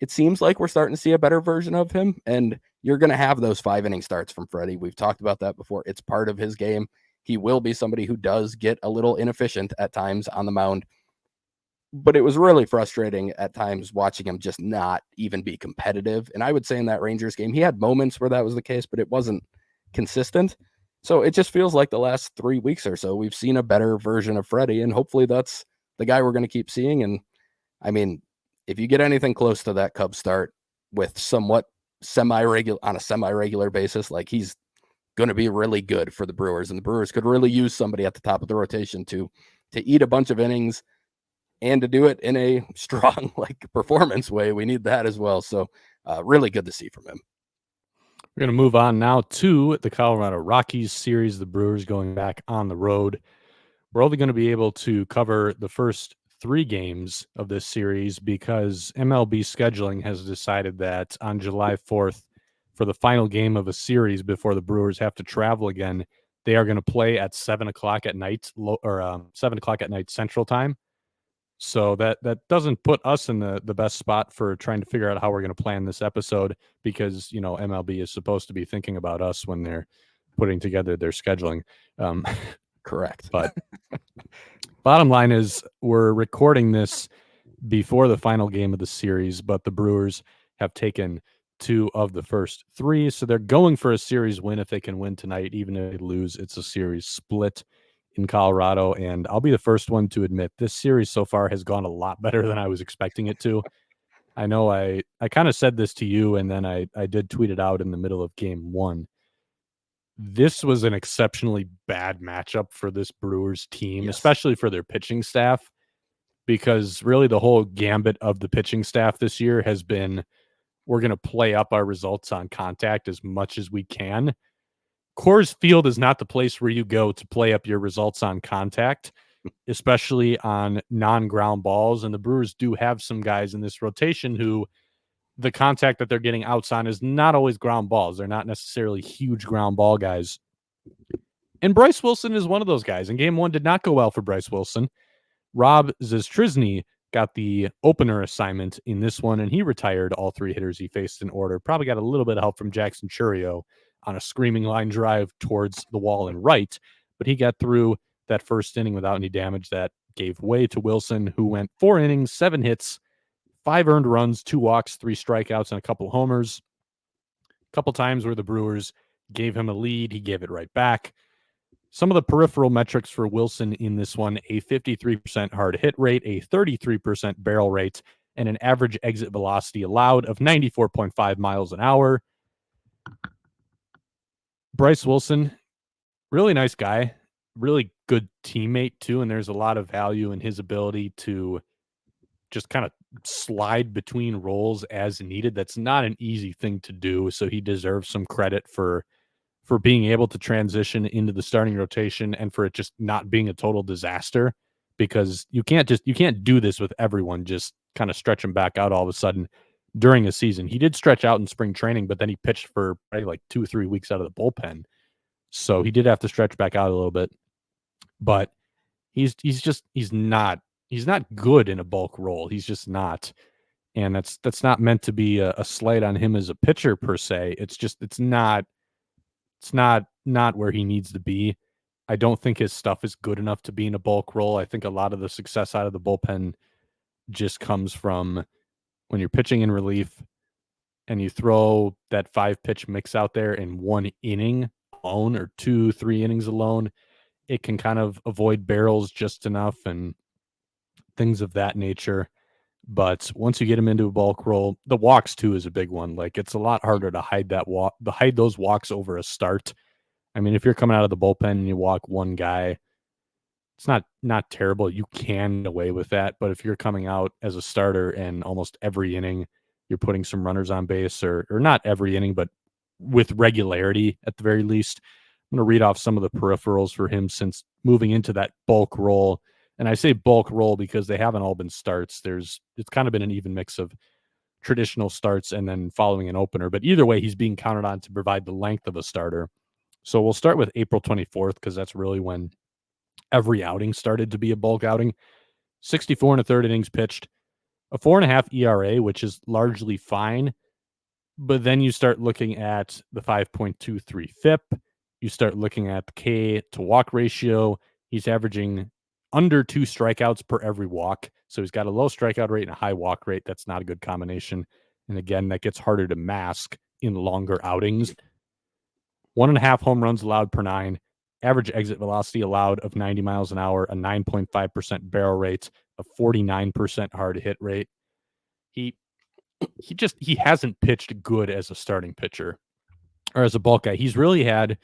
It seems like we're starting to see a better version of him, and you're going to have those 5-inning starts from Freddie. We've talked about that before. It's part of his game. He will be somebody who does get a little inefficient at times on the mound, but it was really frustrating at times watching him just not even be competitive. And I would say in that Rangers game, he had moments where that was the case, but it wasn't consistent. So it just feels like the last 3 weeks or so, we've seen a better version of Freddie, and hopefully that's the guy we're going to keep seeing. And I mean, if you get anything close to that Cubs start, with somewhat on a semi-regular basis, like he's going to be really good for the Brewers, and the Brewers could really use somebody at the top of the rotation to eat a bunch of innings and to do it in a strong like performance way. We need that as well. So really good to see from him. We're going to move on now to the Colorado Rockies series. The Brewers going back on the road. We're only going to be able to cover the first 3 games of this series because MLB scheduling has decided that on July 4th, for the final game of a series before the Brewers have to travel again, they are going to play at 7 o'clock at night, 7 o'clock at night Central Time. So that doesn't put us in the best spot for trying to figure out how we're going to plan this episode because, MLB is supposed to be thinking about us when they're putting together their scheduling. Correct. But bottom line is we're recording this before the final game of the series, but the Brewers have taken 2 of the first 3. So they're going for a series win if they can win tonight. Even if they lose, it's a series split in Colorado. And I'll be the first one to admit this series so far has gone a lot better than I was expecting it to. I know I kind of said this to you, and then I did tweet it out in the middle of game 1. This was an exceptionally bad matchup for this Brewers team, Yes. especially for their pitching staff, because really the whole gambit of the pitching staff this year has been, we're going to play up our results on contact as much as we can. Coors Field is not the place where you go to play up your results on contact, especially on non-ground balls. And the Brewers do have some guys in this rotation who the contact that they're getting outs on is not always ground balls. They're not necessarily huge ground ball guys. And Bryce Wilson is one of those guys. And game 1 did not go well for Bryce Wilson. Rob Zastryzny got the opener assignment in this one, and he retired all 3 hitters he faced in order. Probably got a little bit of help from Jackson Chourio on a screaming line drive towards the wall and right, but he got through that first inning without any damage. That gave way to Wilson, who went 4 innings, 7 hits, 5 earned runs, 2 walks, 3 strikeouts, and a couple homers. A couple times where the Brewers gave him a lead, he gave it right back. Some of the peripheral metrics for Wilson in this one: a 53% hard hit rate, a 33% barrel rate, and an average exit velocity allowed of 94.5 miles an hour. Bryce Wilson, really nice guy, really good teammate too, and there's a lot of value in his ability to just kind of slide between roles as needed. That's not an easy thing to do, so he deserves some credit for being able to transition into the starting rotation and for it just not being a total disaster, because you can't do this with everyone just kind of stretching back out all of a sudden during a season. He did stretch out in spring training, but then he pitched for probably like 2 or 3 weeks out of the bullpen. So he did have to stretch back out a little bit, but he's not good in a bulk role. He's just not. And that's not meant to be a slight on him as a pitcher per se. It's not where he needs to be. I don't think his stuff is good enough to be in a bulk role. I think a lot of the success out of the bullpen just comes from when you're pitching in relief and you throw that 5-pitch mix out there in 1 inning alone or 2, 3 innings alone. It can kind of avoid barrels just enough and things of that nature. But once you get him into a bulk roll, the walks too is a big one. Like, it's a lot harder to hide those walks over a start. I mean, if you're coming out of the bullpen and you walk 1 guy, it's not terrible. You can get away with that. But if you're coming out as a starter and almost every inning you're putting some runners on base, or not every inning, but with regularity at the very least, I'm going to read off some of the peripherals for him since moving into that bulk role. And I say bulk role because they haven't all been starts. It's kind of been an even mix of traditional starts and then following an opener. But either way, he's being counted on to provide the length of a starter. So we'll start with April 24th because that's really when every outing started to be a bulk outing. 64 and a third innings pitched, a 4.5 ERA, which is largely fine. But then you start looking at the 5.23 FIP. You start looking at the K to walk ratio. He's averaging under 2 strikeouts per every walk. So he's got a low strikeout rate and a high walk rate. That's not a good combination. And again, that gets harder to mask in longer outings. 1.5 home runs allowed per 9. Average exit velocity allowed of 90 miles an hour, a 9.5% barrel rate, a 49% hard hit rate. he hasn't pitched good as a starting pitcher or as a bulk guy. He's really had,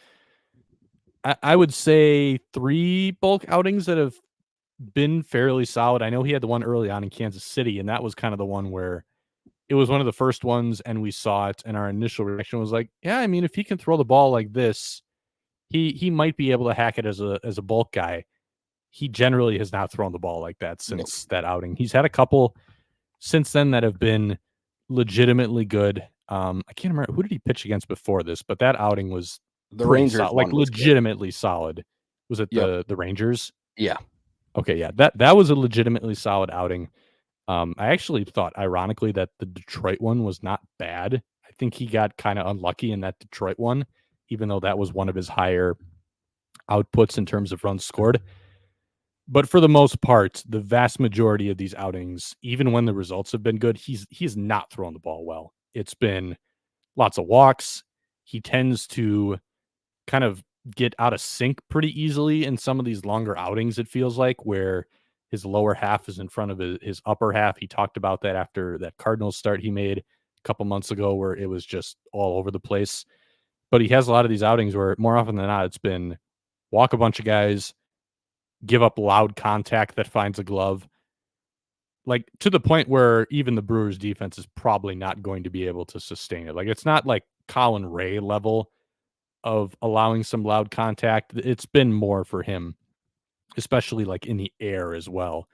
I would say, 3 bulk outings that have been fairly solid. I know he had the one early on in Kansas City, and that was kind of the one where it was one of the first ones, and we saw it, and our initial reaction was like, yeah, I mean, if he can throw the ball like this, he might be able to hack it as a bulk guy. He generally has not thrown the ball like that since that outing. He's had a couple since then that have been legitimately good. I can't remember who did he pitch against before this, but that outing was The pretty Rangers solid, like one was good. legitimately solid. Was it Yep. the Rangers? Yeah. Okay, yeah, that was a legitimately solid outing. I actually thought, ironically, that the Detroit one was not bad. I think he got kind of unlucky in that Detroit one, even though that was one of his higher outputs in terms of runs scored. But for the most part, the vast majority of these outings, even when the results have been good, he's not thrown the ball well. It's been lots of walks. He tends to kind of get out of sync pretty easily in some of these longer outings, it feels like, where his lower half is in front of his upper half. He talked about that after that Cardinals start he made a couple months ago, where it was just all over the place. But he has a lot of these outings where more often than not, it's been walk a bunch of guys, give up loud contact that finds a glove, like to the point where even the Brewers defense is probably not going to be able to sustain it. Like it's not like Colin Rea level of allowing some loud contact. It's been more for him, especially like in the air as well.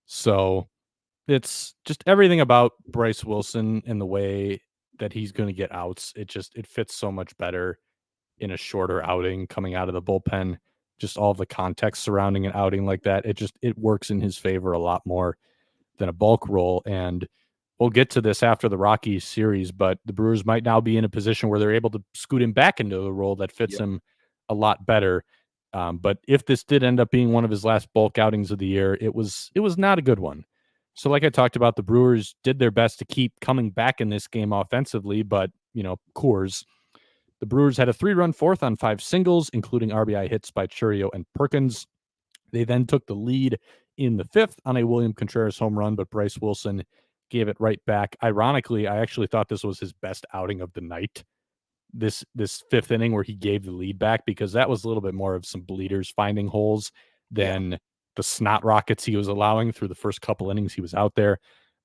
So it's just everything about Bryce Wilson and the way that he's going to get outs. It fits so much better in a shorter outing coming out of the bullpen. Just all the context surrounding an outing like that. It works in his favor a lot more than a bulk roll. And we'll get to this after the Rockies series, but the Brewers might now be in a position where they're able to scoot him back into the role that fits him a lot better. But if this did end up being one of his last bulk outings of the year, it was not a good one. So, like I talked about, the Brewers did their best to keep coming back in this game offensively, but Coors. The Brewers had a 3-run fourth on 5 singles, including RBI hits by Churio and Perkins. They then took the lead in the 5th on a William Contreras home run, but Bryce Wilson gave it right back. Ironically, I actually thought this was his best outing of the night. This 5th inning where he gave the lead back, because that was a little bit more of some bleeders finding holes than the snot rockets he was allowing through the first couple innings he was out there.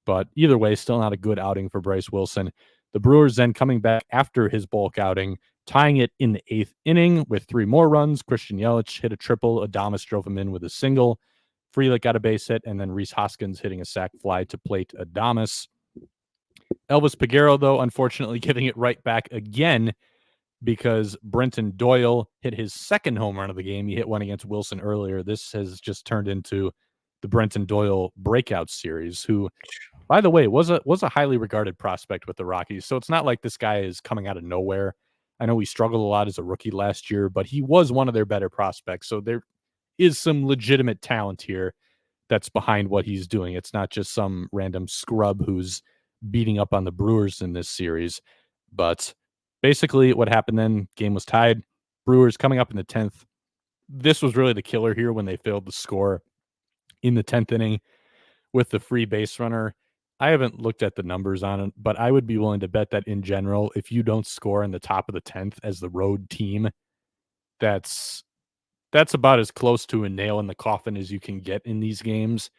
But either way, still not a good outing for Bryce Wilson. The Brewers then coming back after his bulk outing, tying it in the 8th inning with 3 more runs. Christian Yelich hit a triple. Adames drove him in with a single. Frelick got a base hit, and then Rhys Hoskins hitting a sac fly to plate Adames. Elvis Peguero, though, unfortunately giving it right back again, because Brenton Doyle hit his second home run of the game. He hit one against Wilson earlier. This has just turned into the Brenton Doyle breakout series, who, by the way, was a highly regarded prospect with the Rockies. So it's not like this guy is coming out of nowhere. I know he struggled a lot as a rookie last year, but he was one of their better prospects. So there is some legitimate talent here that's behind what he's doing. It's not just some random scrub who's beating up on the Brewers in this series. But basically what happened then, game was tied. Brewers coming up in the 10th. This was really the killer here when they failed to score in the 10th inning with the free base runner. I haven't looked at the numbers on it, but I would be willing to bet that in general, if you don't score in the top of the 10th as the road team, that's about as close to a nail in the coffin as you can get in these games.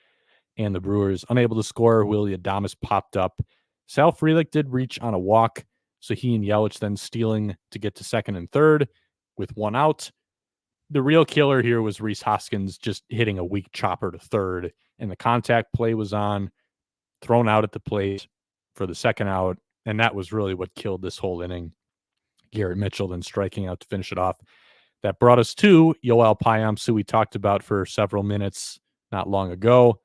And the Brewers unable to score. Willie Adames popped up. Sal Frelick did reach on a walk, so he and Yelich then stealing to get to second and third with 1 out. The real killer here was Rhys Hoskins just hitting a weak chopper to third, and the contact play was on, thrown out at the plate for the second out, and that was really what killed this whole inning. Garrett Mitchell then striking out to finish it off. That brought us to Joel Payamps, who we talked about for several minutes not long ago.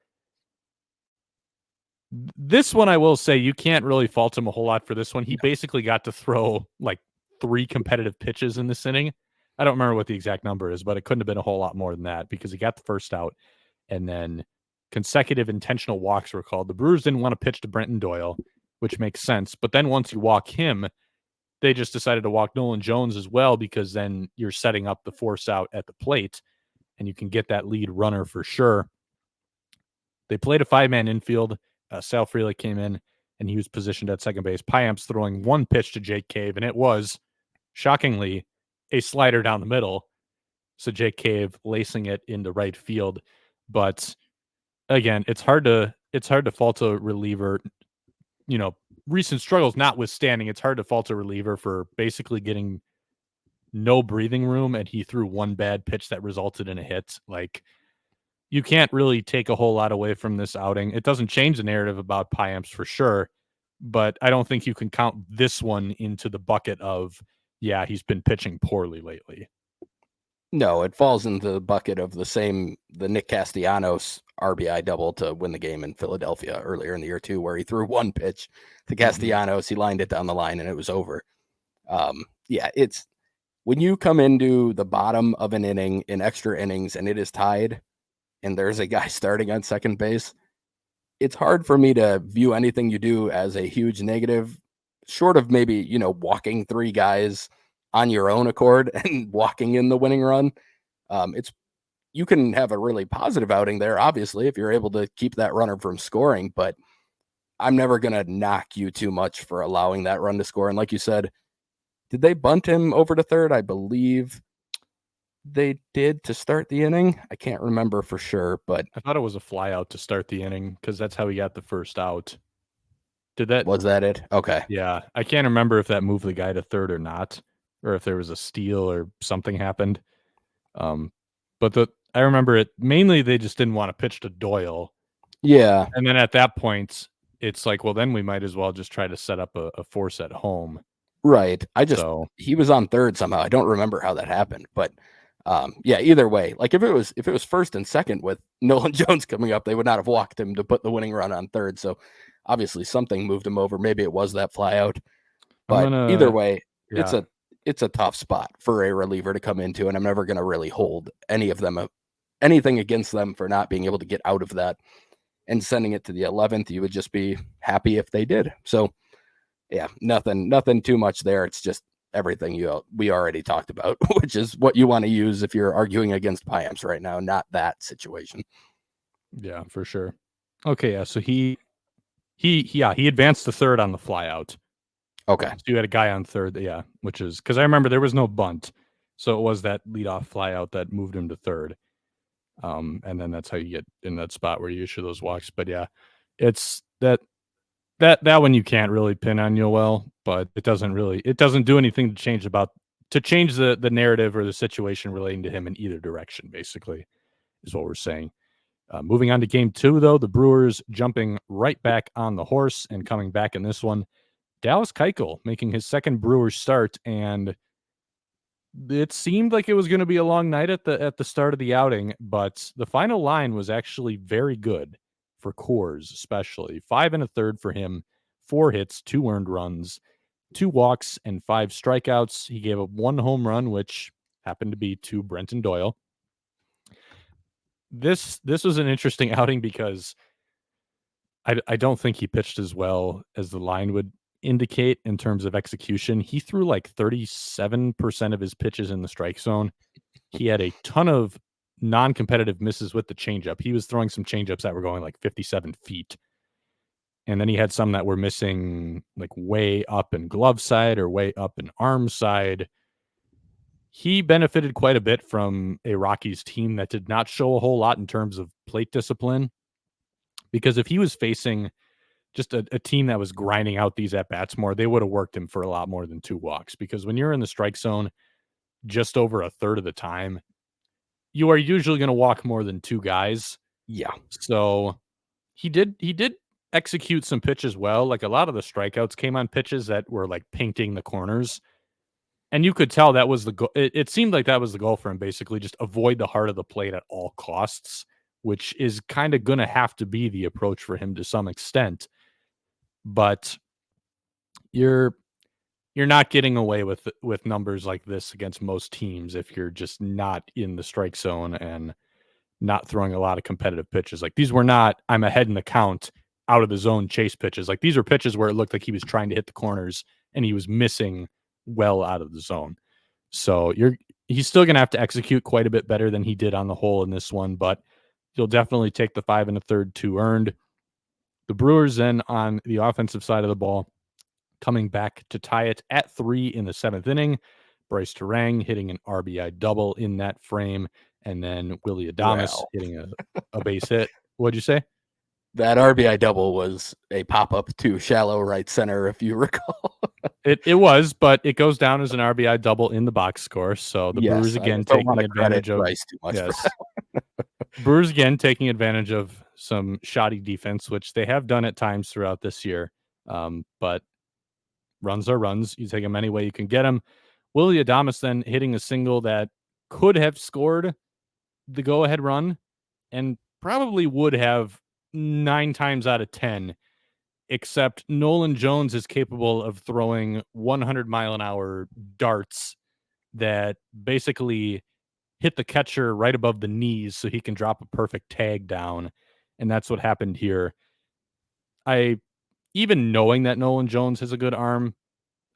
This one, I will say, you can't really fault him a whole lot for this one. He basically got to throw like 3 competitive pitches in this inning. I don't remember what the exact number is, but it couldn't have been a whole lot more than that, because he got the first out, and then consecutive intentional walks were called. The Brewers didn't want to pitch to Brenton Doyle, which makes sense. But then once you walk him, they just decided to walk Nolan Jones as well, because then you're setting up the force out at the plate, and you can get that lead runner for sure. They played a 5-man infield. Sal Frelick came in. and he was positioned at second base. Payamps throwing one pitch to Jake Cave, and it was, shockingly, a slider down the middle. So Jake Cave lacing it into right field. But again, it's hard to fault a reliever, recent struggles notwithstanding. It's hard to fault a reliever for basically getting no breathing room, and he threw one bad pitch that resulted in a hit. Like, you can't really take a whole lot away from this outing. It doesn't change the narrative about Payamps for sure, but I don't think you can count this one into the bucket of, yeah, he's been pitching poorly lately. No, it falls into the bucket of the Nick Castellanos RBI double to win the game in Philadelphia earlier in the year too, where he threw one pitch to Castellanos, he lined it down the line, and it was over. It's when you come into the bottom of an inning in extra innings and it is tied, and there's a guy starting on second base, it's hard for me to view anything you do as a huge negative, short of maybe, walking three guys on your own accord and walking in the winning run. You can have a really positive outing there, obviously, if you're able to keep that runner from scoring, but I'm never going to knock you too much for allowing that run to score. And like you said, did they bunt him over to third? I believe they did to start the inning. I can't remember for sure, but I thought it was a fly out to start the inning because that's how he got the first out. Was that it? Okay. Yeah. I can't remember if that moved the guy to third or not, or if there was a steal or something happened. But I remember it mainly they just didn't want to pitch to Doyle. Yeah. And then at that point, it's like, well, then we might as well just try to set up a force at home. Right. He was on third somehow. I don't remember how that happened, but either way, like if it was first and second with Nolan Jones coming up, they would not have walked him to put the winning run on third. So obviously something moved him over. Maybe it was that fly out, but either way, yeah. It's a tough spot for a reliever to come into, and I'm never going to really hold anything against them for not being able to get out of that and sending it to the 11th. You would just be happy if they did. So yeah, nothing too much there. It's just everything we already talked about, which is what you want to use if you're arguing against Payamps right now, not that situation. Yeah, for sure. Okay, yeah. So he advanced to third on the fly out. Okay. So you had a guy on third, yeah, which is because I remember there was no bunt, so it was that leadoff fly out that moved him to third. And then that's how you get in that spot where you issue those walks. But yeah, it's that one you can't really pin on Yoel, but it doesn't do anything to change the narrative or the situation relating to him in either direction, basically, is what we're saying. Moving on to game 2, though, the Brewers jumping right back on the horse and coming back in this one. Dallas Keuchel making his second Brewers start, and it seemed like it was going to be a long night at the start of the outing, but the final line was actually very good for Coors, especially 5 1/3 for him, 4 hits, 2 earned runs, 2 walks, and 5 strikeouts. He gave up 1 home run, which happened to be to Brenton Doyle. This was an interesting outing because I don't think he pitched as well as the line would indicate in terms of execution. He threw like 37% of his pitches in the strike zone. He had a ton of non-competitive misses with the changeup. He was throwing some changeups that were going like 57 feet. And then he had some that were missing like way up in glove side or way up in arm side. He benefited quite a bit from a Rockies team that did not show a whole lot in terms of plate discipline. Because if he was facing just a team that was grinding out these at-bats more, they would have worked him for a lot more than 2 walks. Because when you're in the strike zone just over a third of the time, you are usually going to walk more than 2 guys. Yeah. So he did execute some pitches well. Like a lot of the strikeouts came on pitches that were like painting the corners. And you could tell that was the goal. It seemed like that was the goal for him, basically, just avoid the heart of the plate at all costs, which is kind of going to have to be the approach for him to some extent. But you're not getting away with numbers like this against most teams if you're just not in the strike zone and not throwing a lot of competitive pitches. Like these were not, I'm ahead in the count, out of the zone chase pitches. Like these are pitches where it looked like he was trying to hit the corners and he was missing well out of the zone. So he's still going to have to execute quite a bit better than he did on the whole in this one, but he'll definitely take the 5 1/3, 2 earned. The Brewers then on the offensive side of the ball, coming back to tie it at 3 in the 7th inning. Bryce Terang hitting an RBI double in that frame, and then Willie Adames Well, hitting a base hit. What'd you say? that RBI double was a pop-up to shallow right center, if you recall. It was, but it goes down as an RBI double in the box score. So the Brewers Yes, I again just don't want taking to credit advantage of Bryce too much for yes. Brewers again taking advantage of some shoddy defense, which they have done at times throughout this year. But runs are runs. You take them any way you can get them. Willie Adames then hitting a single that could have scored the go-ahead run and probably would have 9 times out of 10, except Nolan Jones is capable of throwing 100-mile-an-hour darts that basically hit the catcher right above the knees so he can drop a perfect tag down. And that's what happened here. Even knowing that Nolan Jones has a good arm,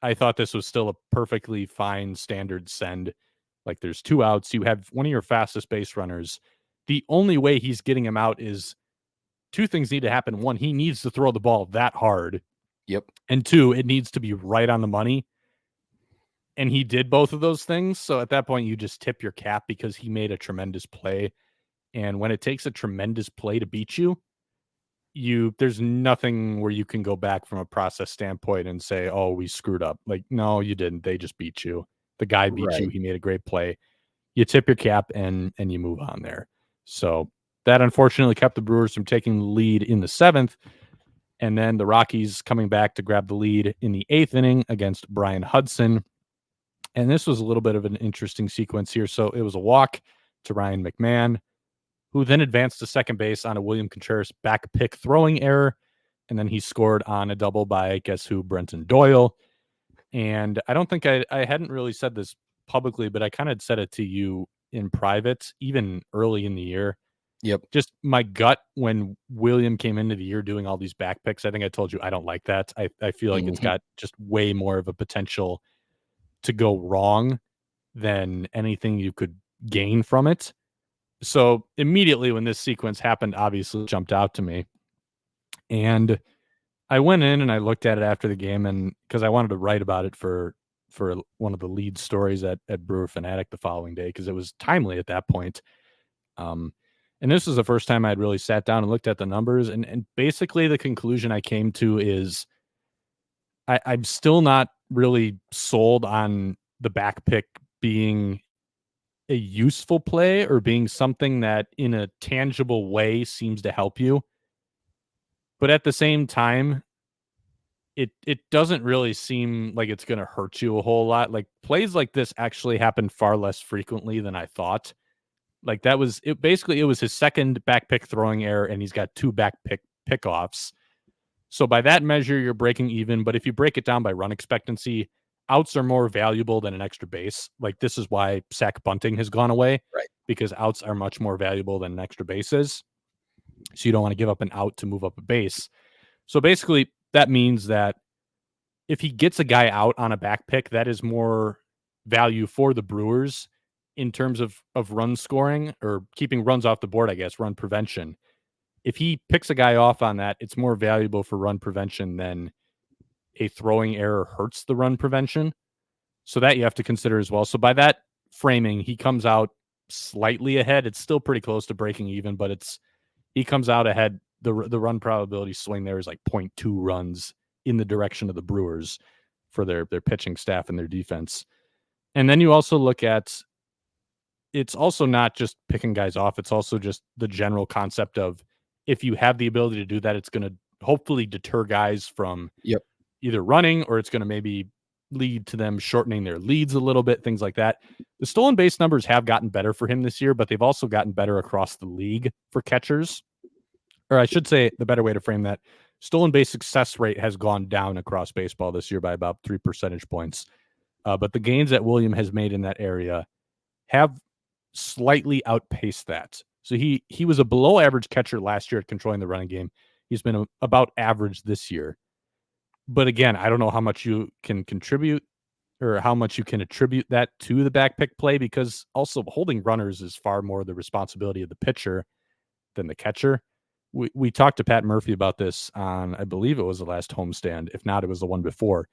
I thought this was still a perfectly fine standard send. Like there's 2 outs. You have one of your fastest base runners. The only way he's getting him out is 2 things need to happen. 1, he needs to throw the ball that hard. Yep. And 2, it needs to be right on the money. And he did both of those things. So at that point, you just tip your cap because he made a tremendous play. And when it takes a tremendous play to beat you, there's nothing where you can go back from a process standpoint and say, oh, we screwed up. Like, no, you didn't. They just beat you. The guy beat you. Right. He made a great play. You tip your cap and you move on there. So that unfortunately kept the Brewers from taking the lead in the 7th. And then the Rockies coming back to grab the lead in the 8th inning against Brian Hudson. And this was a little bit of an interesting sequence here. So it was a walk to Ryan McMahon, who then advanced to second base on a William Contreras back pick throwing error. And then he scored on a double by, guess who, Brenton Doyle. And I don't think I hadn't really said this publicly, but I kind of said it to you in private, even early in the year. Yep. Just my gut when William came into the year doing all these back picks, I think I told you I don't like that. I feel like it's got just way more of a potential to go wrong than anything you could gain from it. So immediately when this sequence happened, obviously jumped out to me. And I went in and I looked at it after the game, and because I wanted to write about it for one of the lead stories at Brewer Fanatic the following day, because it was timely at that point. And this was the first time I'd really sat down and looked at the numbers. And basically the conclusion I came to is I'm still not really sold on the back pick being a useful play or being something that in a tangible way seems to help you. But at the same time, it doesn't really seem like it's going to hurt you a whole lot. Like plays like this actually happen far less frequently than I thought. Like that was it. Basically, it was his second back pick throwing error, and he's got 2 back pickoffs. So by that measure, you're breaking even. But if you break it down by run expectancy, outs are more valuable than an extra base. Like this is why sack bunting has gone away, Right. because outs are much more valuable than an extra base is. So you don't want to give up an out to move up a base. So basically, that means that if he gets a guy out on a back pick, that is more value for the Brewers in terms of run scoring or keeping runs off the board, I guess, run prevention. If he picks a guy off on that, it's more valuable for run prevention than a throwing error hurts the run prevention. So that you have to consider as well. So by that framing, he comes out slightly ahead. It's still pretty close to breaking even, but he comes out ahead. The run probability swing there is like 0.2 runs in the direction of the Brewers for their pitching staff and their defense. And then you also look at, it's also not just picking guys off. It's also just the general concept of if you have the ability to do that, it's going to hopefully deter guys from either running, or it's going to maybe lead to them shortening their leads a little bit, things like that. The stolen base numbers have gotten better for him this year, but they've also gotten better across the league for catchers. Or I should say, the better way to frame that, stolen base success rate has gone down across baseball this year by about 3 percentage points. But the gains that William has made in that area have slightly outpaced that. So he was a below average catcher last year at controlling the running game. He's been about average this year. But again, I don't know how much you can contribute or how much you can attribute that to the back pick play, because also holding runners is far more the responsibility of the pitcher than the catcher. we talked to Pat Murphy about this on, I believe it was the last homestand. If not, it was the one before.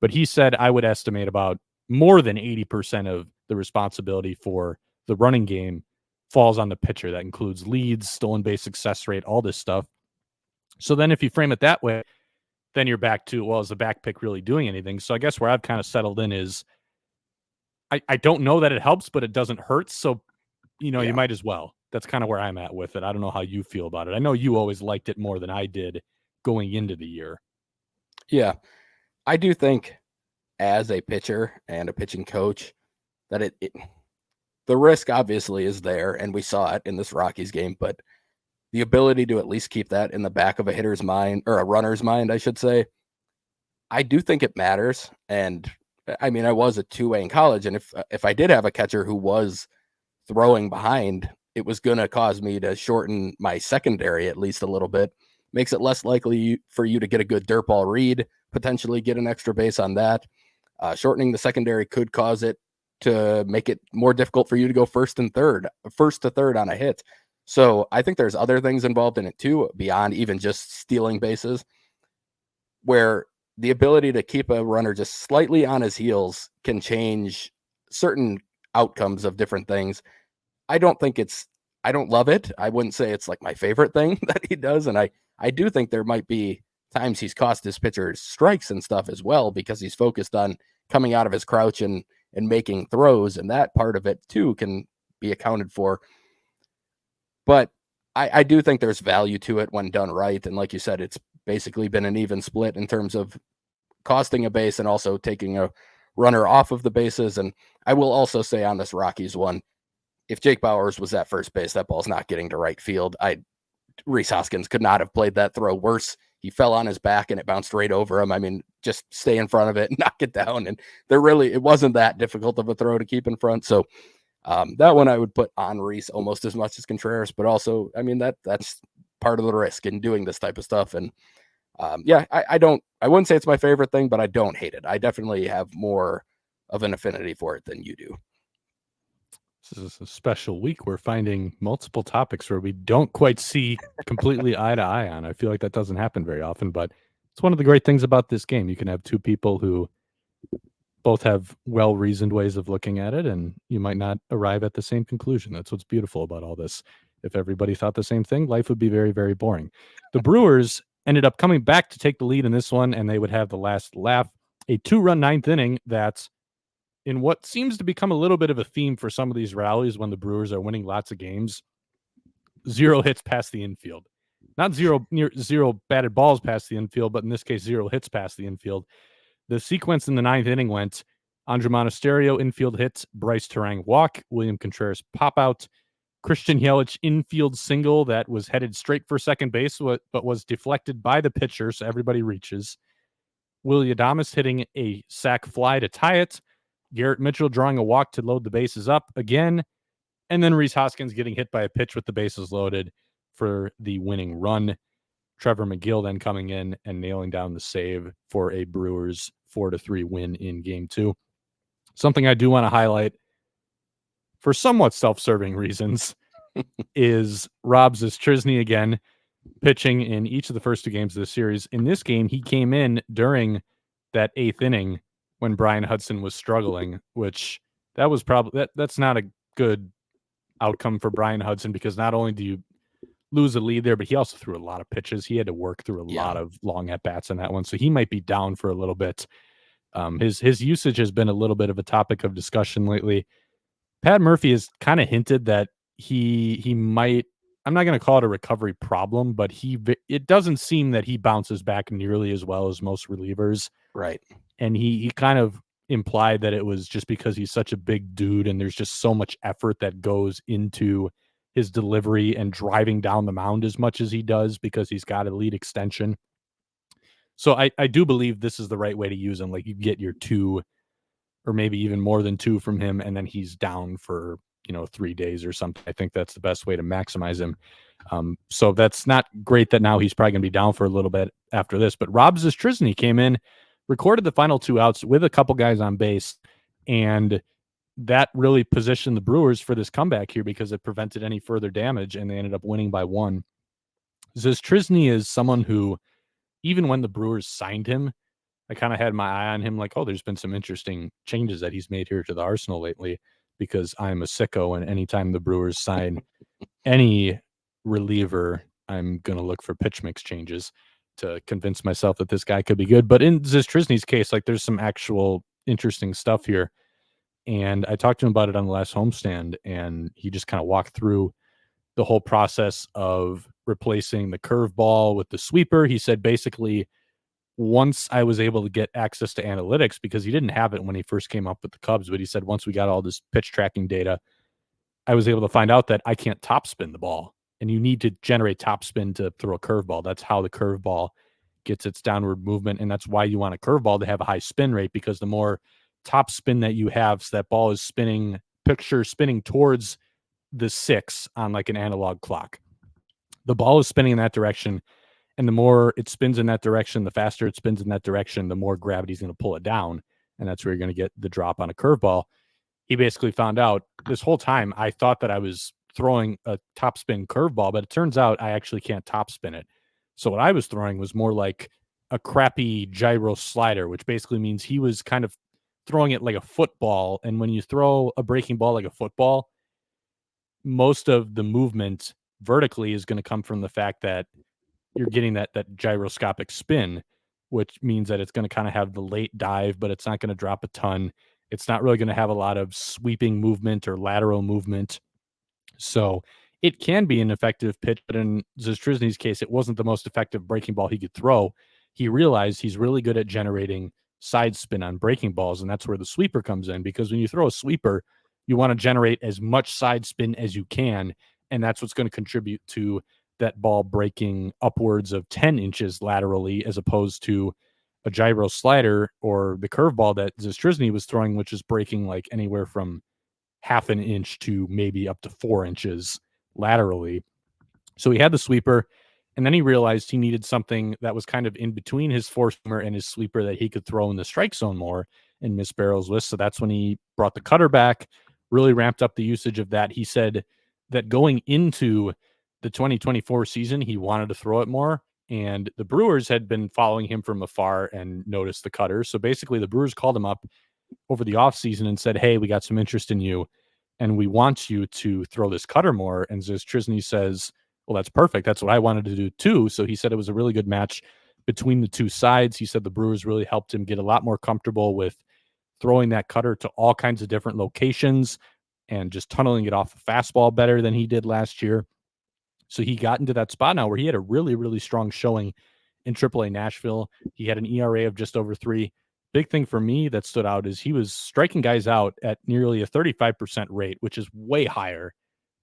But he said I would estimate about more than 80% of the responsibility for the running game falls on the pitcher. That includes leads, stolen base success rate, all this stuff. So then if you frame it that way, then you're back to, well, is the back pick really doing anything? So I guess where I've kind of settled in is I don't know that it helps, but it doesn't hurt. So, you might as well. That's kind of where I'm at with it. I don't know how you feel about it. I know you always liked it more than I did going into the year. Yeah. I do think as a pitcher and a pitching coach that the risk obviously is there, and we saw it in this Rockies game, but the ability to at least keep that in the back of a hitter's mind, or a runner's mind, I should say, I do think it matters. And I mean, I was a two-way in college, and if I did have a catcher who was throwing behind, it was going to cause me to shorten my secondary at least a little bit. Makes it less likely for you to get a good dirt ball read, potentially get an extra base on that. Shortening the secondary could cause it to make it more difficult for you to go first to third on a hit. So I think there's other things involved in it too, beyond even just stealing bases, where the ability to keep a runner just slightly on his heels can change certain outcomes of different things. I don't love it. I wouldn't say it's like my favorite thing that he does. And I do think there might be times he's cost his pitchers strikes and stuff as well, because he's focused on coming out of his crouch and making throws. And that part of it too can be accounted for. But I do think there's value to it when done right. And like you said, it's basically been an even split in terms of costing a base and also taking a runner off of the bases. And I will also say on this Rockies one, if Jake Bauers was at first base, that ball's not getting to right field. Rhys Hoskins could not have played that throw worse. He fell on his back and it bounced right over him. I mean, just stay in front of it and knock it down. And it wasn't that difficult of a throw to keep in front. So that one I would put on Rhys almost as much as Contreras, but also, I mean, that's part of the risk in doing this type of stuff. And I wouldn't say it's my favorite thing, but I don't hate it. I definitely have more of an affinity for it than you do. This is a special week. We're finding multiple topics where we don't quite see completely eye to eye on. I feel like that doesn't happen very often, but it's one of the great things about this game. You can have two people who both have well-reasoned ways of looking at it, and you might not arrive at the same conclusion. That's what's beautiful about all this. If everybody thought the same thing, life would be very, very boring. The Brewers ended up coming back to take the lead in this one, and they would have the last laugh. A 2-run ninth inning that's in what seems to become a little bit of a theme for some of these rallies when the Brewers are winning lots of games. 0 hits past the infield. Not zero batted balls past the infield, but in this case, 0 hits past the infield. The sequence in the ninth inning went Andrew Monasterio infield hit, Bryce Terang walk, William Contreras pop out, Christian Yelich infield single that was headed straight for second base, but was deflected by the pitcher, so everybody reaches. Willie Adames hitting a sac fly to tie it. Garrett Mitchell drawing a walk to load the bases up again. And then Rhys Hoskins getting hit by a pitch with the bases loaded for the winning run. Trevor McGill then coming in and nailing down the save for a Brewers 4-3 win in Game 2. Something I do want to highlight for somewhat self-serving reasons is Rob Zastryzny again pitching in each of the first 2 games of the series. In this game, he came in during that 8th inning when Brian Hudson was struggling, which that was probably that's not a good outcome for Brian Hudson, because not only do you lose a lead there, but he also threw a lot of pitches. He had to work through a lot of long at-bats in that one, so he might be down for a little bit. His usage has been a little bit of a topic of discussion lately. Pat Murphy has kind of hinted that he might, I'm not going to call it a recovery problem, but it doesn't seem that he bounces back nearly as well as most relievers. Right. And he kind of implied that it was just because he's such a big dude and there's just so much effort that goes into his delivery and driving down the mound as much as he does because he's got elite extension. So I do believe this is the right way to use him. Like, you get your 2 or maybe even more than 2 from him, and then he's down for 3 days or something. I think that's the best way to maximize him. So that's not great that now he's probably going to be down for a little bit after this. But Rob Zastryzny came in, recorded the final 2 outs with a couple guys on base, and that really positioned the Brewers for this comeback here because it prevented any further damage, and they ended up winning by 1. Zastryzny is someone who, even when the Brewers signed him, I kind of had my eye on him like, oh, there's been some interesting changes that he's made here to the arsenal lately, because I'm a sicko, and anytime the Brewers sign any reliever, I'm going to look for pitch mix changes to convince myself that this guy could be good. But in Zastryzny's case, like, there's some actual interesting stuff here. And I talked to him about it on the last homestand, and he just kind of walked through the whole process of replacing the curveball with the sweeper. He said basically, once I was able to get access to analytics, because he didn't have it when he first came up with the Cubs, but he said once we got all this pitch tracking data, I was able to find out that I can't topspin the ball, and you need to generate topspin to throw a curveball. That's how the curveball gets its downward movement, and that's why you want a curveball to have a high spin rate, because the more top spin that you have, so that ball is spinning, picture spinning towards the 6 on like an analog clock. The ball is spinning in that direction, and the more it spins in that direction, the faster it spins in that direction, the more gravity is going to pull it down, and that's where you're going to get the drop on a curveball. He basically found out this whole time I thought that I was throwing a topspin curveball, but it turns out I actually can't topspin it. So what I was throwing was more like a crappy gyro slider, which basically means he was kind of throwing it like a football. And when you throw a breaking ball like a football, most of the movement vertically is going to come from the fact that you're getting that gyroscopic spin, which means that it's going to kind of have the late dive, but it's not going to drop a ton. It's not really going to have a lot of sweeping movement or lateral movement. So it can be an effective pitch, but in Zastryzny's case, it wasn't the most effective breaking ball he could throw. He realized he's really good at generating side spin on breaking balls, and that's where the sweeper comes in, because when you throw a sweeper, you want to generate as much side spin as you can, and that's what's going to contribute to that ball breaking upwards of 10 inches laterally, as opposed to a gyro slider or the curveball that Zastryzny was throwing, which is breaking like anywhere from half an inch to maybe up to 4 inches laterally. So he had the sweeper, and then he realized he needed something that was kind of in between his four-seamer and his sweeper that he could throw in the strike zone more and miss barrels with. So that's when he brought the cutter back, really ramped up the usage of that. He said that going into the 2024 season, he wanted to throw it more, and the Brewers had been following him from afar and noticed the cutter. So basically the Brewers called him up over the offseason and said, hey, we got some interest in you, and we want you to throw this cutter more. And Zastryzny says, well, that's perfect. That's what I wanted to do too. So he said it was a really good match between the two sides. He said the Brewers really helped him get a lot more comfortable with throwing that cutter to all kinds of different locations and just tunneling it off a fastball better than he did last year. So he got into that spot now where he had a really, really strong showing in AAA Nashville. He had an ERA of just over 3. Big thing for me that stood out is he was striking guys out at nearly a 35% rate, which is way higher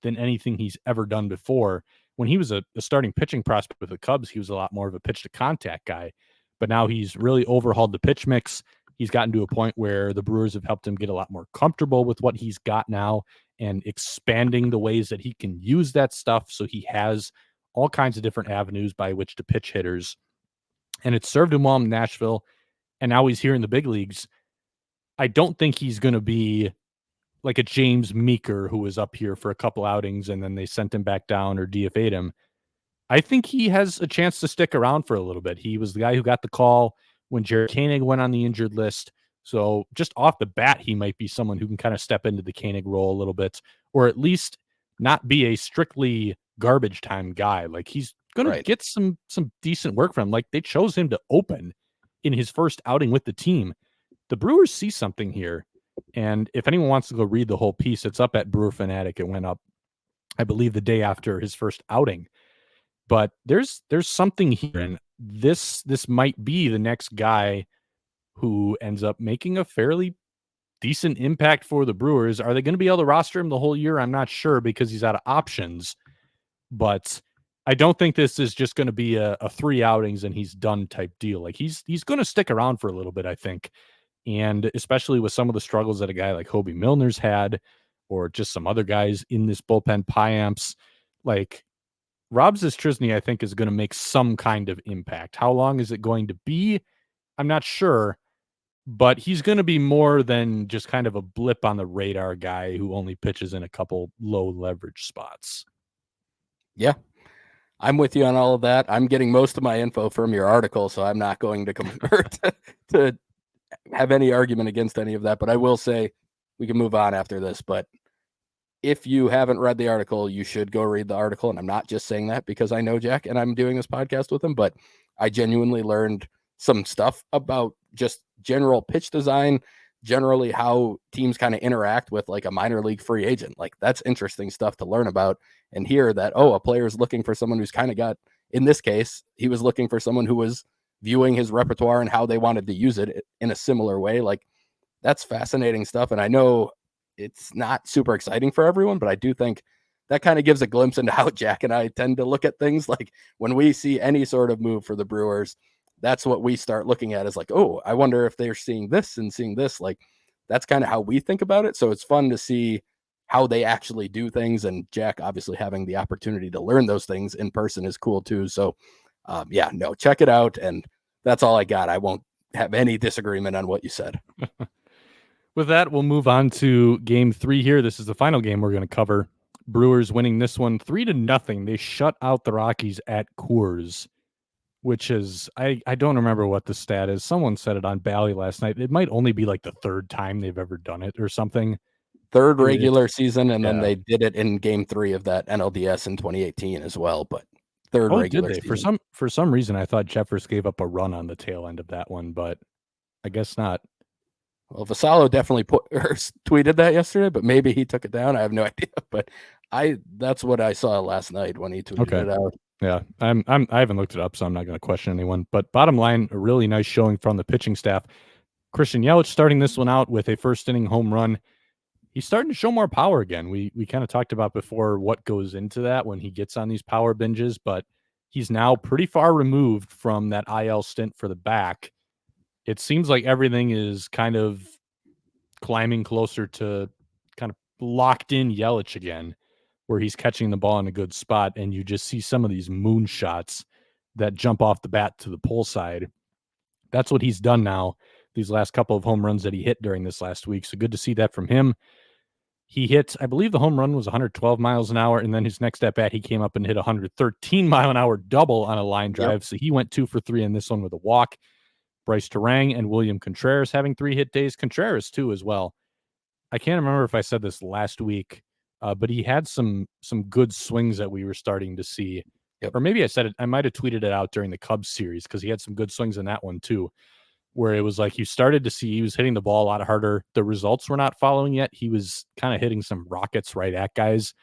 than anything he's ever done before. When he was a starting pitching prospect with the Cubs, he was a lot more of a pitch to contact guy. But now he's really overhauled the pitch mix. He's gotten to a point where the Brewers have helped him get a lot more comfortable with what he's got now and expanding the ways that he can use that stuff. So he has all kinds of different avenues by which to pitch hitters. And it served him well in Nashville. And now he's here in the big leagues. I don't think he's going to be like a James Meeker who was up here for a couple outings and then they sent him back down or DFA'd him. I think he has a chance to stick around for a little bit. He was the guy who got the call when Jared Koenig went on the injured list. So just off the bat, he might be someone who can kind of step into the Koenig role a little bit, or at least not be a strictly garbage time guy. Like, he's going to get some decent work from him. Like, they chose him to open in his first outing with the team. The Brewers see something here. And if anyone wants to go read the whole piece, it's up at Brewer Fanatic. It went up, I believe, the day after his first outing. But there's something here, and this might be the next guy who ends up making a fairly decent impact for the Brewers. Are they going to be able to roster him the whole year? I'm not sure, because he's out of options. But I don't think this is just going to be a 3 outings and he's done type deal. Like, he's going to stick around for a little bit, I think. And especially with some of the struggles that a guy like Hobie Milner's had, or just some other guys in this bullpen, Payamps, like, Rob Zastryzny, I think, is going to make some kind of impact. How long is it going to be? I'm not sure, but he's going to be more than just kind of a blip on the radar guy who only pitches in a couple low leverage spots. Yeah. I'm with you on all of that. I'm getting most of my info from your article, so I'm not going to convert to have any argument against any of that. But I will say we can move on after this. But if you haven't read the article, you should go read the article. And I'm not just saying that because I know Jack and I'm doing this podcast with him, but I genuinely learned some stuff about just general pitch design, generally how teams kind of interact with like a minor league free agent. Like that's interesting stuff to learn about and hear that, oh, a player is looking for someone who's kind of got, in this case, he was looking for someone who was viewing his repertoire and how they wanted to use it in a similar way. Like that's fascinating stuff. And I know it's not super exciting for everyone, but I do think that kind of gives a glimpse into how Jack and I tend to look at things. Like when we see any sort of move for the Brewers, that's what we start looking at is like, oh, I wonder if they're seeing this and seeing this. Like that's kind of how we think about it. So it's fun to see how they actually do things. And Jack obviously having the opportunity to learn those things in person is cool too. So check it out. And that's all I got. I won't have any disagreement on what you said. With that, we'll move on to game 3 here. This is the final game we're going to cover. Brewers winning this one 3-0. They shut out the Rockies at Coors, which is, I don't remember what the stat is. Someone said it on Bally last night. It might only be like the 3rd time they've ever done it or something. 3rd regular season, and then they did it in game 3 of that NLDS in 2018 as well, but 3rd regular did they? season. For some reason, I thought Jeffers gave up a run on the tail end of that one, but I guess not. Well, Vassallo definitely tweeted that yesterday, but maybe he took it down. I have no idea, but that's what I saw last night when he tweeted it out. Yeah, I haven't looked it up, so I'm not going to question anyone. But bottom line, a really nice showing from the pitching staff. Christian Yelich starting this one out with a first inning home run. He's starting to show more power again. We kind of talked about before what goes into that when he gets on these power binges, but he's now pretty far removed from that IL stint for the back. It seems like everything is kind of climbing closer to kind of locked in Yelich again, where he's catching the ball in a good spot, and you just see some of these moon shots that jump off the bat to the pull side. That's what he's done now, these last couple of home runs that he hit during this last week. So good to see that from him. He hit, I believe the home run was 112 miles an hour, and then his next at bat, he came up and hit 113 mile an hour double on a line drive. Yep. So he went 2 for 3 in this one with a walk. Bryce Terang and William Contreras having 3 hit days. Contreras too as well. I can't remember if I said this last week, but he had some good swings that we were starting to see. Yep. Or maybe I said it, I might have tweeted it out during the Cubs series because he had some good swings in that one too, where it was like you started to see he was hitting the ball a lot harder. The results were not following yet. He was kind of hitting some rockets right at guys,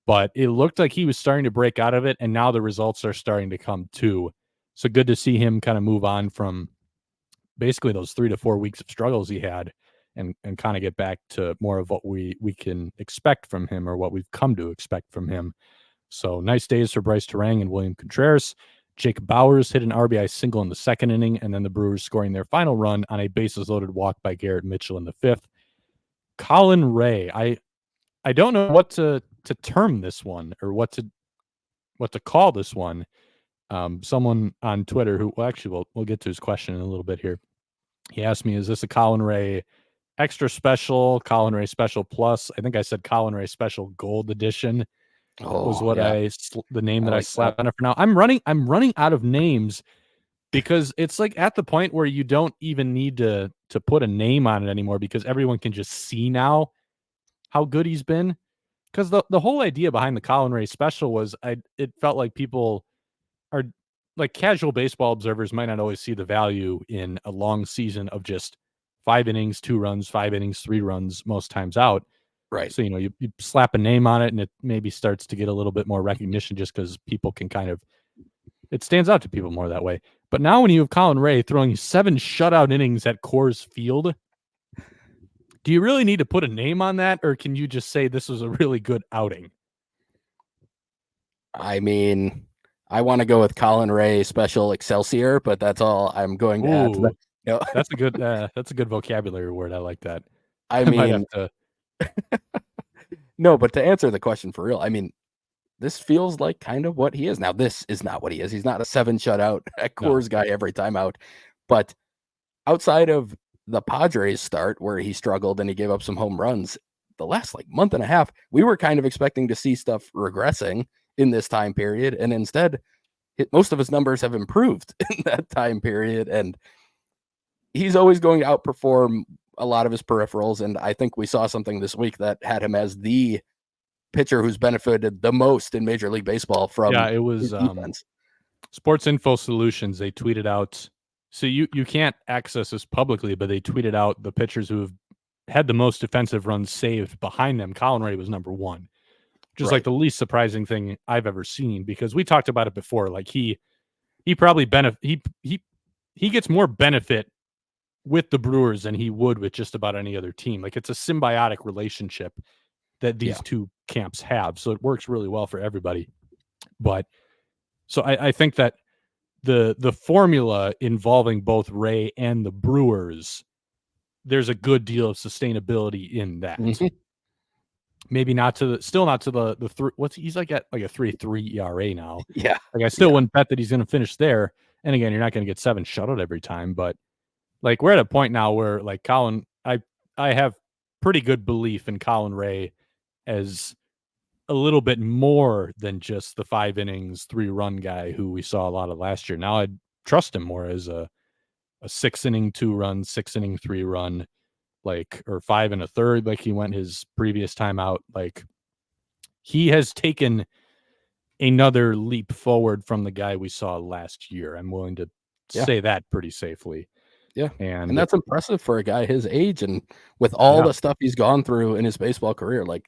but it looked like he was starting to break out of it, and now the results are starting to come too. So good to see him kind of move on from basically those 3 to 4 weeks of struggles he had and kind of get back to more of what we can expect from him or what we've come to expect from him. So nice days for Bryce Terang and William Contreras. Jake Bauers hit an RBI single in the 2nd inning, and then the Brewers scoring their final run on a bases-loaded walk by Garrett Mitchell in the 5th. Colin Rea, I don't know what to term this one or what to call this one. Someone on Twitter who, well, actually, we'll get to his question in a little bit here. He asked me, is this a Colin Rea extra special, Colin Rea special plus? I think I said Colin Rea special gold edition was what the name that I slapped on it for now. I'm running out of names because it's like at the point where you don't even need to put a name on it anymore because everyone can just see now how good he's been. Because the whole idea behind the Colin Rea special was it felt like people are like casual baseball observers might not always see the value in a long season of just 5 innings, 2 runs, 5 innings, 3 runs most times out. Right. So, you slap a name on it and it maybe starts to get a little bit more recognition just because people can it stands out to people more that way. But now when you have Colin Rea throwing 7 shutout innings at Coors Field, do you really need to put a name on that? Or can you just say this was a really good outing? I mean, I want to go with Colin Rea special Excelsior, but that's all I'm going to add to that. No. That's a good vocabulary word. I like that. I mean, no, but to answer the question for real, I mean, this feels like kind of what he is. Now, this is not what he is. He's not a 7 shutout at Coors guy every time out. But outside of the Padres start where he struggled and he gave up some home runs, the last like month and a half, we were kind of expecting to see stuff regressing. in this time period. And instead, most of his numbers have improved in that time period. And he's always going to outperform a lot of his peripherals. And I think we saw something this week that had him as the pitcher who's benefited the most in Major League Baseball from it was his defense. Sports Info Solutions. They tweeted out, so you can't access this publicly, but they tweeted out the pitchers who have had the most defensive runs saved behind them. Colin Rea was number one, which is like the least surprising thing I've ever seen, because we talked about it before. Like he probably he gets more benefit with the Brewers than he would with just about any other team. Like it's a symbiotic relationship that these two camps have. So it works really well for everybody. But so I think that the formula involving both Ray and the Brewers, there's a good deal of sustainability in that. Mm-hmm. Maybe not to the three. He's like at like a 3.3 ERA now. Yeah. Like I still wouldn't bet that he's going to finish there. And again, you're not going to get 7 shutout every time, but like we're at a point now where like Colin, I have pretty good belief in Colin Rea as a little bit more than just the 5 innings, 3-run guy who we saw a lot of last year. Now I'd trust him more as a 6-inning, 2-run, 6-inning, 3-run, like, or 5 1/3, like he went his previous time out. Like he has taken another leap forward from the guy we saw last year. I'm willing to say that pretty safely. Yeah. And that's impressive for a guy his age and with all the stuff he's gone through in his baseball career. Like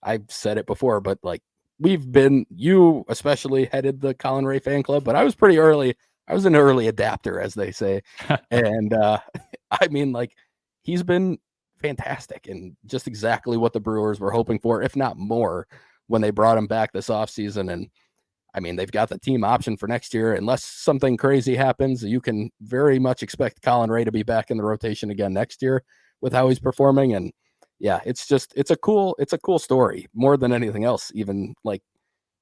I've said it before, but like you especially headed the Colin Rea fan club, but I was pretty early. I was an early adapter, as they say. And I mean, like he's been fantastic and just exactly what the Brewers were hoping for, if not more, when they brought him back this offseason. And I mean, they've got the team option for next year. Unless something crazy happens, you can very much expect Colin Rea to be back in the rotation again next year with how he's performing. And yeah, it's a cool story more than anything else, even like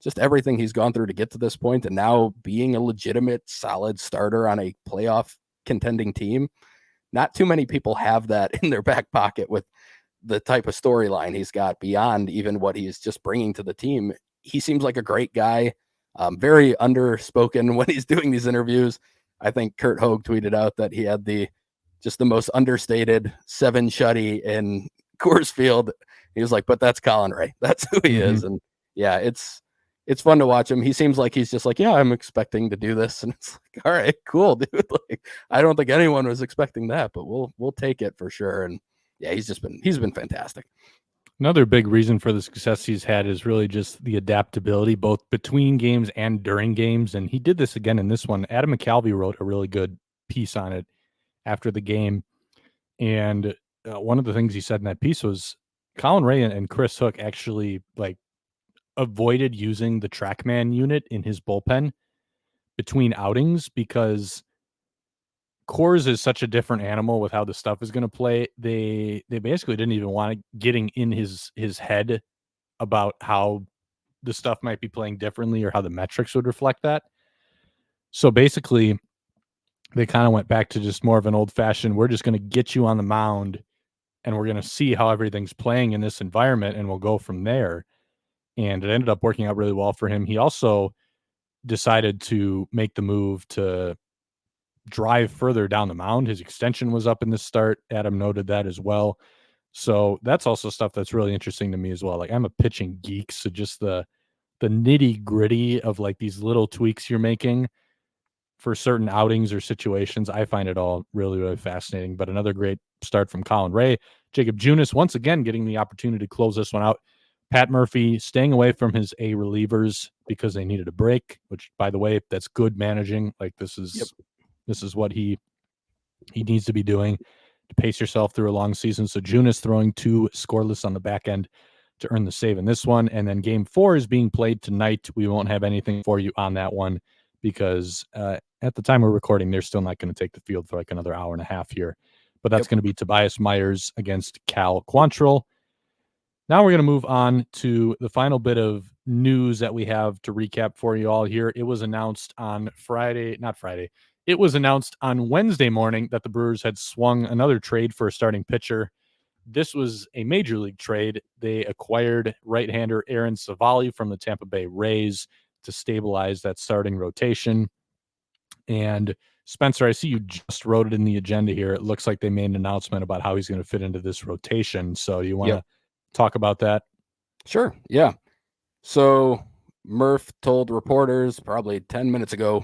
just everything he's gone through to get to this point. And now being a legitimate, solid starter on a playoff contending team. Not too many people have that in their back pocket with the type of storyline he's got beyond even what he's just bringing to the team. He seems like a great guy. Very underspoken when he's doing these interviews. I think Kurt Hogue tweeted out that he had the most understated 7 shutty in Coors Field. He was like, but that's Colin Rea. That's who he is. And yeah, it's fun to watch him. He seems like he's just like, yeah, I'm expecting to do this. And it's like, all right, cool, dude. Like, I don't think anyone was expecting that, but we'll take it for sure. And yeah, he's been fantastic. Another big reason for the success he's had is really just the adaptability, both between games and during games. And he did this again in this one. Adam McCalvey wrote a really good piece on it after the game. And one of the things he said in that piece was Colin Rea and Chris Hook actually like avoided using the TrackMan unit in his bullpen between outings because Coors is such a different animal with how the stuff is going to play. They basically didn't even want getting in his head about how the stuff might be playing differently or how the metrics would reflect that. So basically, they kind of went back to just more of an old-fashioned, we're just going to get you on the mound and we're going to see how everything's playing in this environment and we'll go from there. And it ended up working out really well for him. He also decided to make the move to drive further down the mound. His extension was up in the start. Adam noted that as well. So that's also stuff that's really interesting to me as well. Like I'm a pitching geek, so just the nitty gritty of like these little tweaks you're making for certain outings or situations, I find it all really, really fascinating. But another great start from Colin Rea. Jacob Junis once again getting the opportunity to close this one out. Pat Murphy staying away from his A relievers because they needed a break, which by the way, that's good managing. Like this is what he needs to be doing to pace yourself through a long season. So Junis throwing 2 scoreless on the back end to earn the save in this one. And then game 4 is being played tonight. We won't have anything for you on that one because at the time we're recording, they're still not going to take the field for like another hour and a half here. But that's going to be Tobias Myers against Cal Quantrill. Now we're going to move on to the final bit of news that we have to recap for you all here. It was announced on It was announced on Wednesday morning that the Brewers had swung another trade for a starting pitcher. this was a major league trade. They acquired right-hander Aaron Civale from the Tampa Bay Rays to stabilize that starting rotation. And Spencer, I see you just wrote it in the agenda here. It looks like they made an announcement about how he's going to fit into this rotation. So you want to talk about that? Sure. Yeah. So Murph told reporters probably 10 minutes ago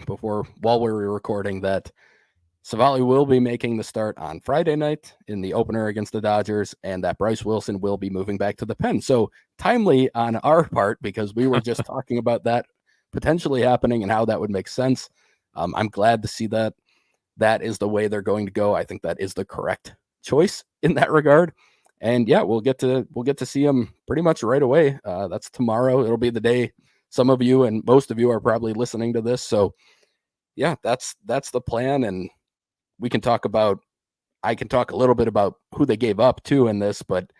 while we were recording that Civale will be making the start on Friday night in the opener against the Dodgers, and that Bryce Wilson will be moving back to the pen. So timely on our part, because we were just talking about that potentially happening and how that would make sense. I'm glad to see that that is the way they're going to go. I think that is the correct choice in that regard. And yeah, we'll get to see him pretty much right away. That's tomorrow. It'll be the day some of you and most of you are probably listening to this. So yeah, that's the plan. And I can talk a little bit about who they gave up too in this, but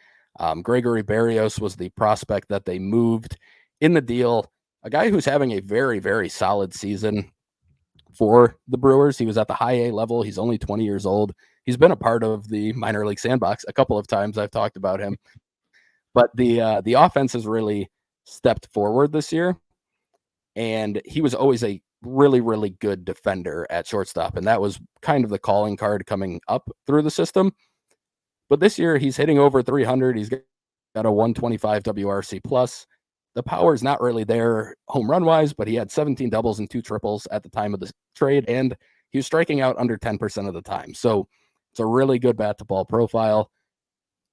Gregory Berrios was the prospect that they moved in the deal, a guy who's having a very, very solid season for the Brewers. He was at the high A level. He's only 20 years old. He's been a part of the minor league sandbox a couple of times. I've talked about him, but the offense has really stepped forward this year, and he was always a really, really good defender at shortstop. And that was kind of the calling card coming up through the system. But this year he's hitting over 300. He's got a 125 WRC plus. The power is not really there home run wise, but he had 17 doubles and 2 triples at the time of the trade. And he was striking out under 10% of the time. So it's a really good bat to ball profile.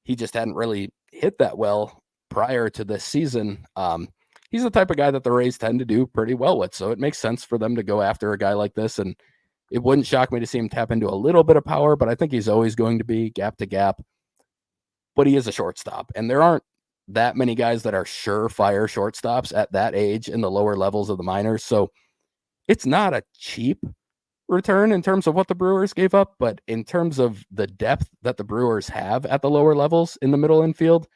He just hadn't really hit that well prior to this season. He's the type of guy that the Rays tend to do pretty well with. So it makes sense for them to go after a guy like this. And it wouldn't shock me to see him tap into a little bit of power, but I think he's always going to be gap to gap. But he is a shortstop. And there aren't that many guys that are surefire shortstops at that age in the lower levels of the minors. So it's not a cheap return in terms of what the Brewers gave up, but in terms of the depth that the Brewers have at the lower levels in the middle infield,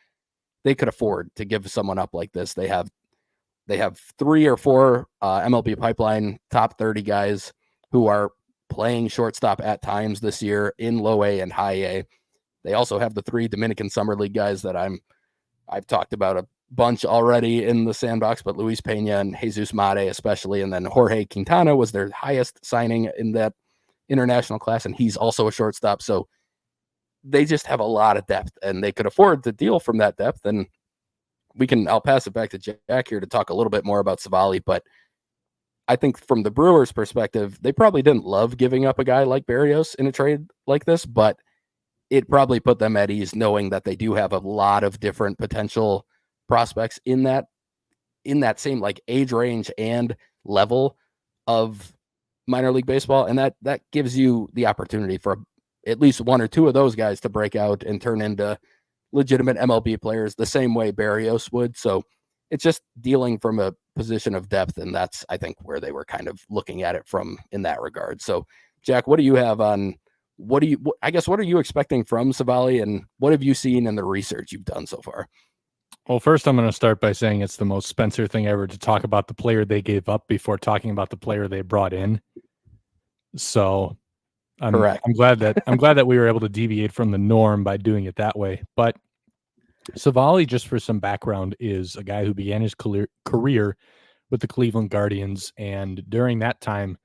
they could afford to give someone up like this. They have 3 or 4 MLB pipeline top 30 guys who are playing shortstop at times this year in low A and high A. They also have the 3 Dominican Summer League guys that I've talked about a bunch already in the sandbox, but Luis Pena and Jesus Mate especially, and then Jorge Quintana was their highest signing in that international class, and he's also a shortstop. So they just have a lot of depth, and they could afford to deal from that depth. And I'll pass it back to Jack here to talk a little bit more about Civale, but I think from the Brewers' perspective, they probably didn't love giving up a guy like Berrios in a trade like this, but it probably put them at ease knowing that they do have a lot of different potential prospects in that same like age range and level of minor league baseball. And that gives you the opportunity for at least 1 or 2 of those guys to break out and turn into legitimate MLB players the same way Berrios would. So it's just dealing from a position of depth. And that's, I think, where they were kind of looking at it from in that regard. So Jack, what do you have on, what are you expecting from Civale, and what have you seen in the research you've done so far? Well, first I'm going to start by saying it's the most Spencer thing ever to talk about the player they gave up before talking about the player they brought in. So I'm glad that we were able to deviate from the norm by doing it that way. But Civale, just for some background, is a guy who began his career with the Cleveland Guardians, and during that time,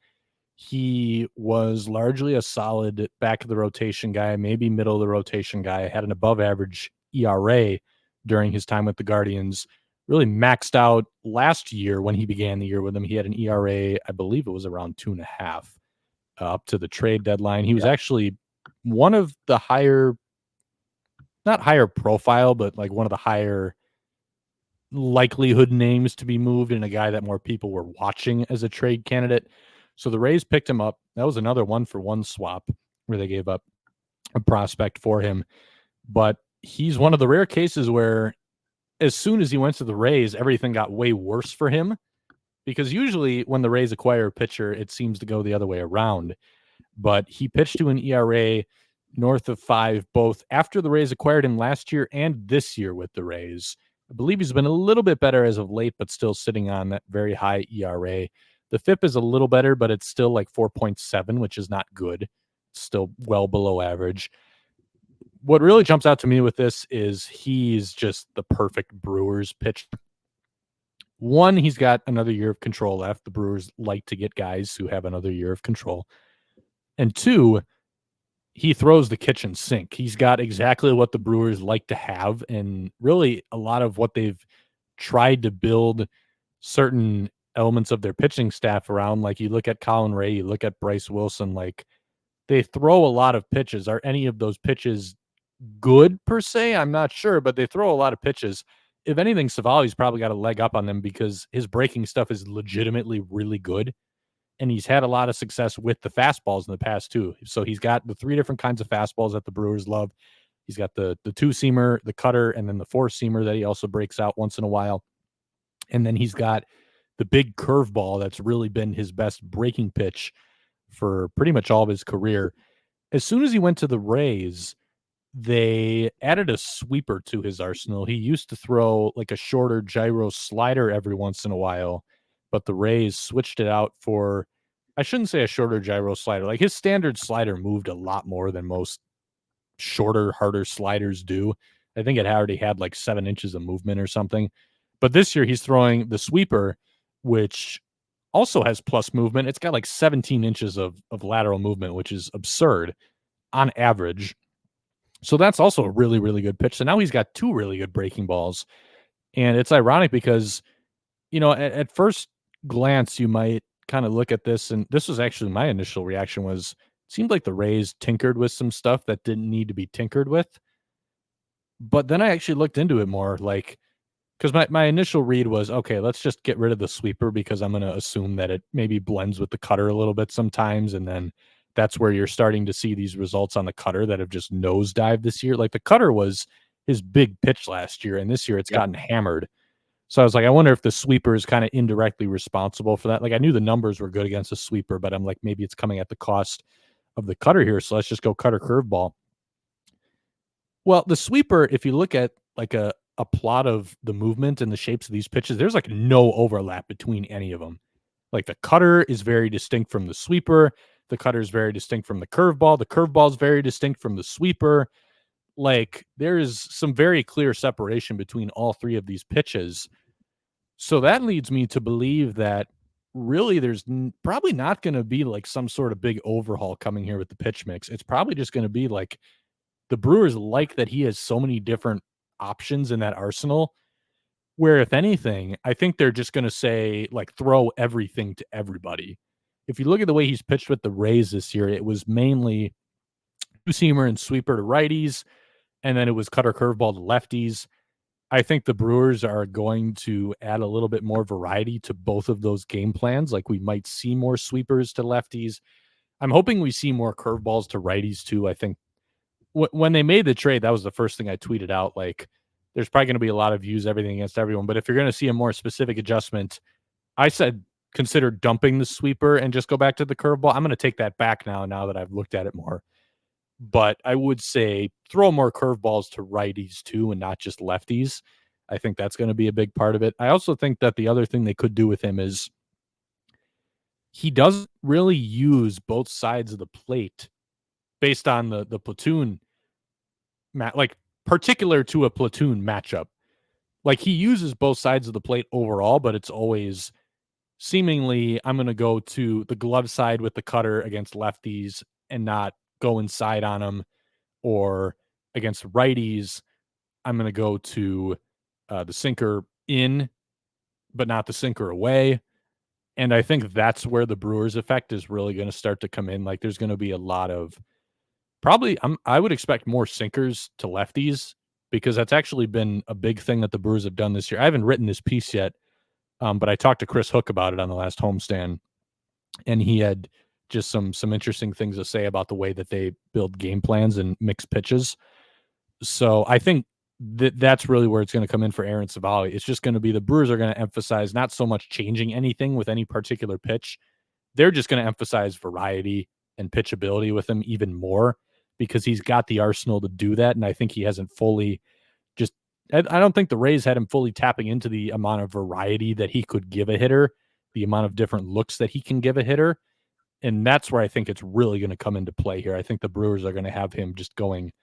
he was largely a solid back of the rotation guy, maybe middle of the rotation guy, had an above average ERA during his time with the Guardians, really maxed out last year when he began the year with them. He had an ERA, I believe it was around 2.5 up to the trade deadline. He was actually one of the not higher profile, but like one of the higher likelihood names to be moved, and a guy that more people were watching as a trade candidate. So the Rays picked him up. That was another 1-for-1 swap where they gave up a prospect for him. But he's one of the rare cases where as soon as he went to the Rays, everything got way worse for him, because usually when the Rays acquire a pitcher, it seems to go the other way around. But he pitched to an ERA north of 5, both after the Rays acquired him last year and this year with the Rays. I believe he's been a little bit better as of late, but still sitting on that very high ERA. The FIP is a little better, but it's still like 4.7, which is not good. It's still well below average. what really jumps out to me with this is he's just the perfect Brewers pitcher. One, he's got another year of control left. The Brewers like to get guys who have another year of control. And two, he throws the kitchen sink. He's got exactly what the Brewers like to have, and really a lot of what they've tried to build certain elements of their pitching staff around. Like you look at Colin Rea, you look at Bryce Wilson, like they throw a lot of pitches. Are any of those pitches good per se? I'm not sure, but they throw a lot of pitches. If anything, Civale's probably got a leg up on them because his breaking stuff is legitimately really good. And he's had a lot of success with the fastballs in the past too. So he's got the three different kinds of fastballs that the Brewers love. He's got the two-seamer, the cutter, and then the four-seamer that he also breaks out once in a while. And then he's got the big curveball that's really been his best breaking pitch for pretty much all of his career. As soon as he went to the Rays, they added a sweeper to his arsenal. He used to throw like a shorter gyro slider every once in a while, but the Rays switched it out for, I shouldn't say a shorter gyro slider. Like his standard slider moved a lot more than most shorter, harder sliders do. I think it already had like 7 inches of movement or something. But this year he's throwing the sweeper, which also has plus movement. It's got like 17 inches of lateral movement, which is absurd on average. So that's also a really, really good pitch. So now he's got 2 really good breaking balls. And it's ironic because, at first glance, you might kind of look at this, and this was actually my initial reaction was, it seemed like the Rays tinkered with some stuff that didn't need to be tinkered with. But then I actually looked into it more, like, because my initial read was, okay, let's just get rid of the sweeper because I'm going to assume that it maybe blends with the cutter a little bit sometimes. And then that's where you're starting to see these results on the cutter that have just nosedived this year. Like the cutter was his big pitch last year, and this year it's gotten hammered. So I was like, I wonder if the sweeper is kind of indirectly responsible for that. Like I knew the numbers were good against the sweeper, but I'm like, maybe it's coming at the cost of the cutter here. So let's just go cutter curveball. Well, the sweeper, if you look at like a plot of the movement and the shapes of these pitches, there's like no overlap between any of them. Like the cutter is very distinct from the sweeper. The cutter is very distinct from the curveball. The curveball is very distinct from the sweeper. Like there is some very clear separation between all 3 of these pitches. So that leads me to believe that really there's probably not going to be like some sort of big overhaul coming here with the pitch mix. It's probably just going to be like the Brewers like that he has so many different options in that arsenal, where if anything, I think they're just going to say like throw everything to everybody. If you look at the way he's pitched with the Rays this year, it was mainly two-seamer and sweeper to righties, and then it was cutter curveball to lefties. I think the Brewers are going to add a little bit more variety to both of those game plans. Like we might see more sweepers to lefties. I'm hoping we see more curveballs to righties too. I think when they made the trade, that was the first thing I tweeted out. Like, there's probably going to be a lot of views, everything against everyone. But if you're going to see a more specific adjustment, I said consider dumping the sweeper and just go back to the curveball. I'm going to take that back now that I've looked at it more. But I would say throw more curveballs to righties too and not just lefties. I think that's going to be a big part of it. I also think that the other thing they could do with him is he doesn't really use both sides of the plate based on the platoon like particular to a platoon matchup. Like he uses both sides of the plate overall, but it's always seemingly I'm going to go to the glove side with the cutter against lefties and not go inside on them, or against righties I'm going to go to the sinker in, but not the sinker away. And I think that's where the Brewers effect is really going to start to come in. Like there's going to be a lot of probably I would expect more sinkers to lefties because that's actually been a big thing that the Brewers have done this year. I haven't written this piece yet, but I talked to Chris Hook about it on the last homestand, and he had just some interesting things to say about the way that they build game plans and mix pitches. So I think that's really where it's going to come in for Aaron Civale. It's just going to be the Brewers are going to emphasize not so much changing anything with any particular pitch. They're just going to emphasize variety and pitchability with him even more because he's got the arsenal to do that. And I think he hasn't fully I don't think the Rays had him fully tapping into the amount of variety that he could give a hitter, the amount of different looks that he can give a hitter. And that's where I think it's really going to come into play here. I think the Brewers are going to have him just going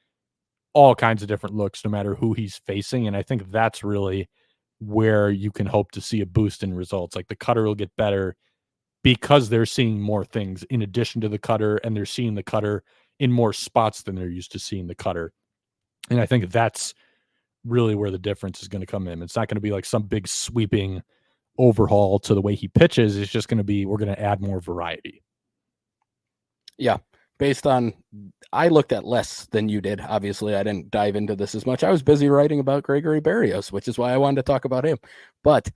all kinds of different looks no matter who he's facing. And I think that's really where you can hope to see a boost in results. Like the cutter will get better because they're seeing more things in addition to the cutter, and they're seeing the cutter in more spots than they're used to seeing the cutter. And I think that's really where the difference is going to come in. It's not going to be like some big sweeping overhaul to the way he pitches. It's just going to be, we're going to add more variety. Yeah. Based on, I looked at less than you did. Obviously, I didn't dive into this as much. I was busy writing about Gregory Berrios, which is why I wanted to talk about him. But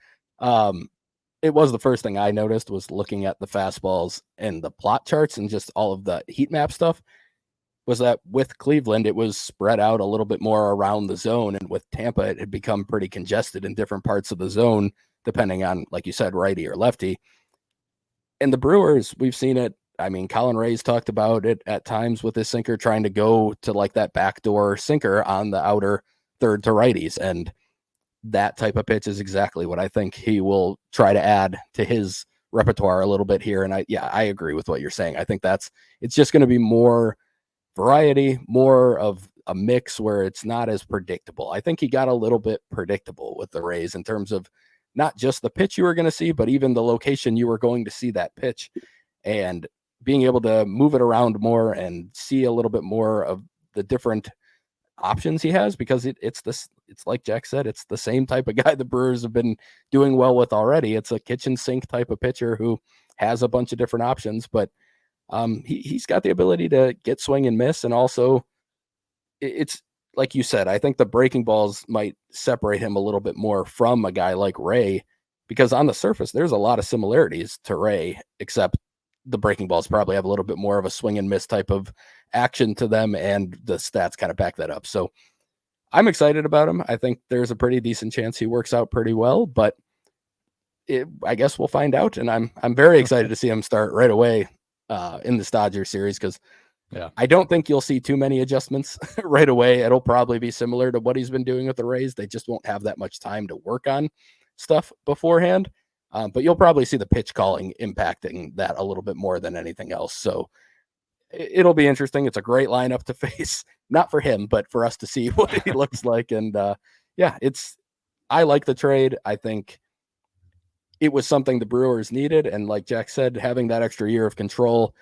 it was the first thing I noticed was looking at the fastballs and the plot charts and just all of the heat map stuff, was that with Cleveland, it was spread out a little bit more around the zone. And with Tampa, it had become pretty congested in different parts of the zone, depending on, like you said, righty or lefty. And the Brewers, we've seen it. I mean, Colin Rea's talked about it at times with his sinker, trying to go to like that backdoor sinker on the outer third to righties. And that type of pitch is exactly what I think he will try to add to his repertoire a little bit here. And I agree with what you're saying. I think it's just going to be more variety, more of a mix where it's not as predictable. I think he got a little bit predictable with the Rays in terms of not just the pitch you were going to see, but even the location you were going to see that pitch, and being able to move it around more and see a little bit more of the different options he has, because it's like Jack said, it's the same type of guy the Brewers have been doing well with already. It's a kitchen sink type of pitcher who has a bunch of different options, but he's got the ability to get swing and miss. And also it's like you said, I think the breaking balls might separate him a little bit more from a guy like Rea, because on the surface, there's a lot of similarities to Rea, except the breaking balls probably have a little bit more of a swing and miss type of action to them, and the stats kind of back that up. So I'm excited about him. I think there's a pretty decent chance he works out pretty well, but I guess we'll find out. And I'm very excited to see him start right away in the Dodgers series, because I don't think you'll see too many adjustments right away. It'll probably be similar to what he's been doing with the Rays. They just won't have that much time to work on stuff beforehand. But you'll probably see the pitch calling impacting that a little bit more than anything else. So it'll be interesting. It's a great lineup to face, not for him, but for us to see what he looks like. And I like the trade. I think it was something the Brewers needed. And like Jack said, having that extra year of control,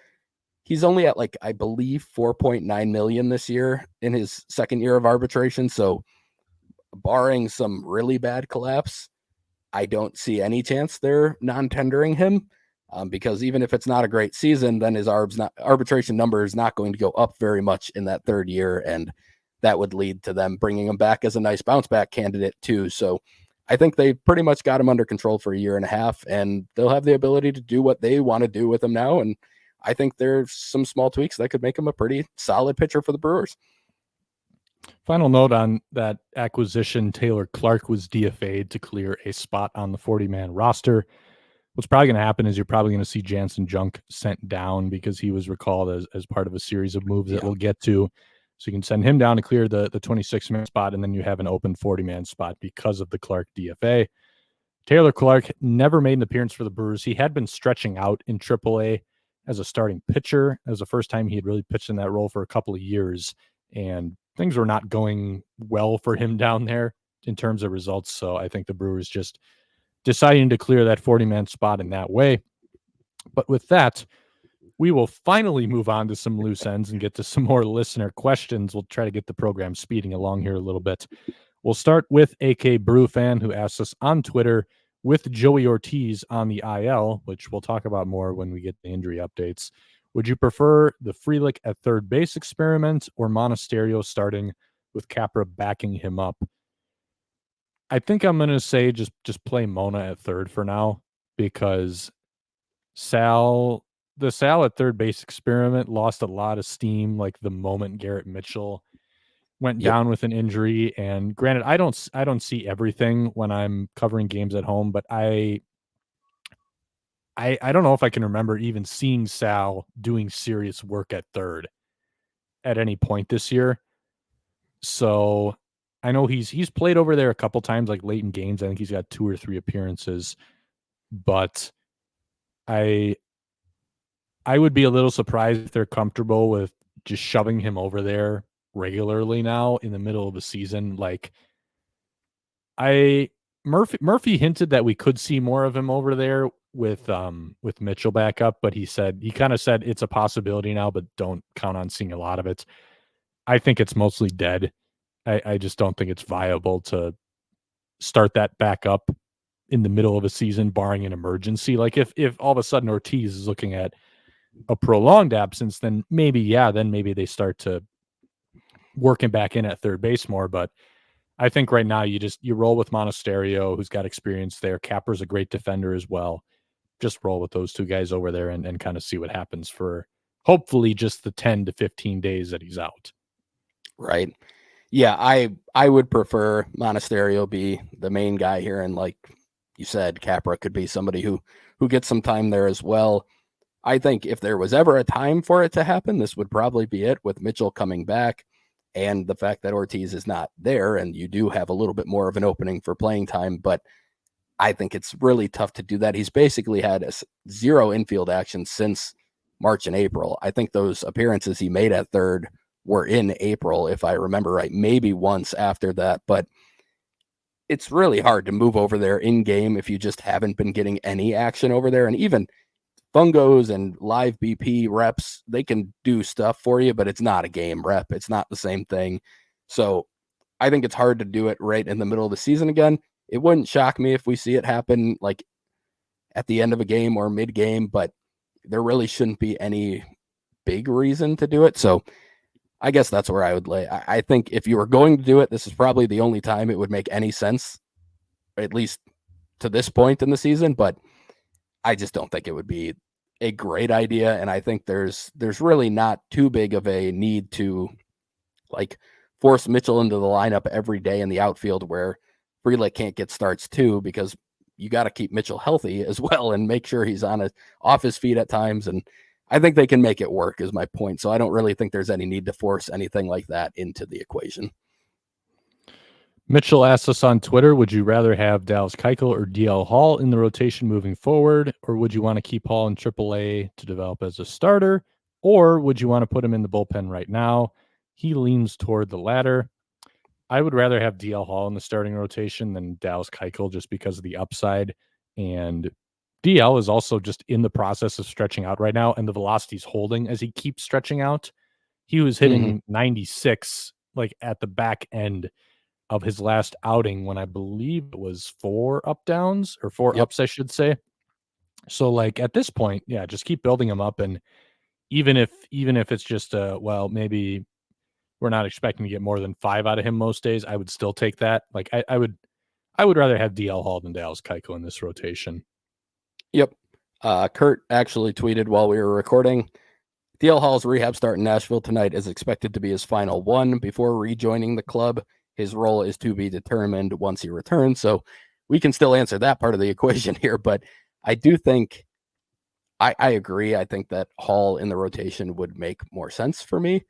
he's only at I believe 4.9 million this year in his second year of arbitration. So barring some really bad collapse, I don't see any chance they're non-tendering him, because even if it's not a great season, then his arbitration number is not going to go up very much in that third year. And that would lead to them bringing him back as a nice bounce back candidate too. So I think they pretty much got him under control for a year and a half, and they'll have the ability to do what they want to do with him now. And I think there's some small tweaks that could make him a pretty solid pitcher for the Brewers. Final note on that acquisition: Taylor Clark was DFA'd to clear a spot on the 40-man roster. What's probably going to happen is you're probably going to see Jansen Junk sent down, because he was recalled as part of a series of moves that we'll get to. So you can send him down to clear the 26-man spot, and then you have an open 40-man spot because of the Clark DFA. Taylor Clark never made an appearance for the Brewers. He had been stretching out in AAA as a starting pitcher. That was the first time he had really pitched in that role for a couple of years, and things were not going well for him down there in terms of results. So I think the Brewers just deciding to clear that 40-man spot in that way. But with that, we will finally move on to some loose ends and get to some more listener questions. We'll try to get the program speeding along here a little bit. We'll start with AK Brew Fan, who asks us on Twitter, with Joey Ortiz on the IL, which we'll talk about more when we get the injury updates, would you prefer the Frelick at third base experiment or Monasterio starting with Capra backing him up? I think I'm going to say just play Mona at third for now, because the Sal at third base experiment lost a lot of steam like the moment Garrett Mitchell went down with an injury. And granted, I don't see everything when I'm covering games at home, but I don't know if I can remember even seeing Sal doing serious work at third at any point this year. So I know he's played over there a couple times, like late in games. I think he's got 2 or 3 appearances, but I would be a little surprised if they're comfortable with just shoving him over there regularly now in the middle of the season. Like Murphy hinted that we could see more of him over there with Mitchell back up, but he kind of said it's a possibility now, but don't count on seeing a lot of it. I think it's mostly dead. I just don't think it's viable to start that back up in the middle of a season, barring an emergency. Like if all of a sudden Ortiz is looking at a prolonged absence, then maybe they start to work him back in at third base more. But I think right now you roll with Monasterio, who's got experience there. Capper's a great defender as well. Just roll with those two guys over there and kind of see what happens for hopefully just the 10 to 15 days that he's out. Right. Yeah, I would prefer Monasterio be the main guy here, and like you said, Capra could be somebody who gets some time there as well. I think if there was ever a time for it to happen, this would probably be it, with Mitchell coming back and the fact that Ortiz is not there, and you do have a little bit more of an opening for playing time. But I think it's really tough to do that. He's basically had zero infield action since March and April. I think those appearances he made at third were in April, if I remember right, maybe once after that. But it's really hard to move over there in game if you just haven't been getting any action over there. And even Fungos and live BP reps, they can do stuff for you, but it's not a game rep. It's not the same thing. So I think it's hard to do it right in the middle of the season again. It wouldn't shock me if we see it happen like at the end of a game or mid game, but there really shouldn't be any big reason to do it. So I guess that's where I would lay. I think if you were going to do it, this is probably the only time it would make any sense, at least to this point in the season. But I just don't think it would be a great idea. And I think there's really not too big of a need to like force Mitchell into the lineup every day in the outfield where Frelick can't get starts too, because you got to keep Mitchell healthy as well and make sure he's off his feet at times. And I think they can make it work, is my point. So I don't really think there's any need to force anything like that into the equation. Mitchell asked us on Twitter, would you rather have Dallas Keuchel or DL Hall in the rotation moving forward, or would you want to keep Hall in AAA to develop as a starter, or would you want to put him in the bullpen right now? He leans toward the latter. I would rather have DL Hall in the starting rotation than Dallas Keuchel just because of the upside. And DL is also just in the process of stretching out right now, and the velocity's holding as he keeps stretching out. He was hitting 96 like at the back end of his last outing when I believe it was 4 up downs or 4 ups, I should say. So like at this point, yeah, just keep building him up. And even if it's just maybe we're not expecting to get more than 5 out of him most days, I would still take that. Like I would rather have DL Hall than Dallas Keuchel in this rotation. Yep. Kurt actually tweeted while we were recording, DL Hall's rehab start in Nashville tonight is expected to be his final one before rejoining the club. His role is to be determined once he returns. So we can still answer that part of the equation here. But I do think I agree. I think that Hall in the rotation would make more sense for me.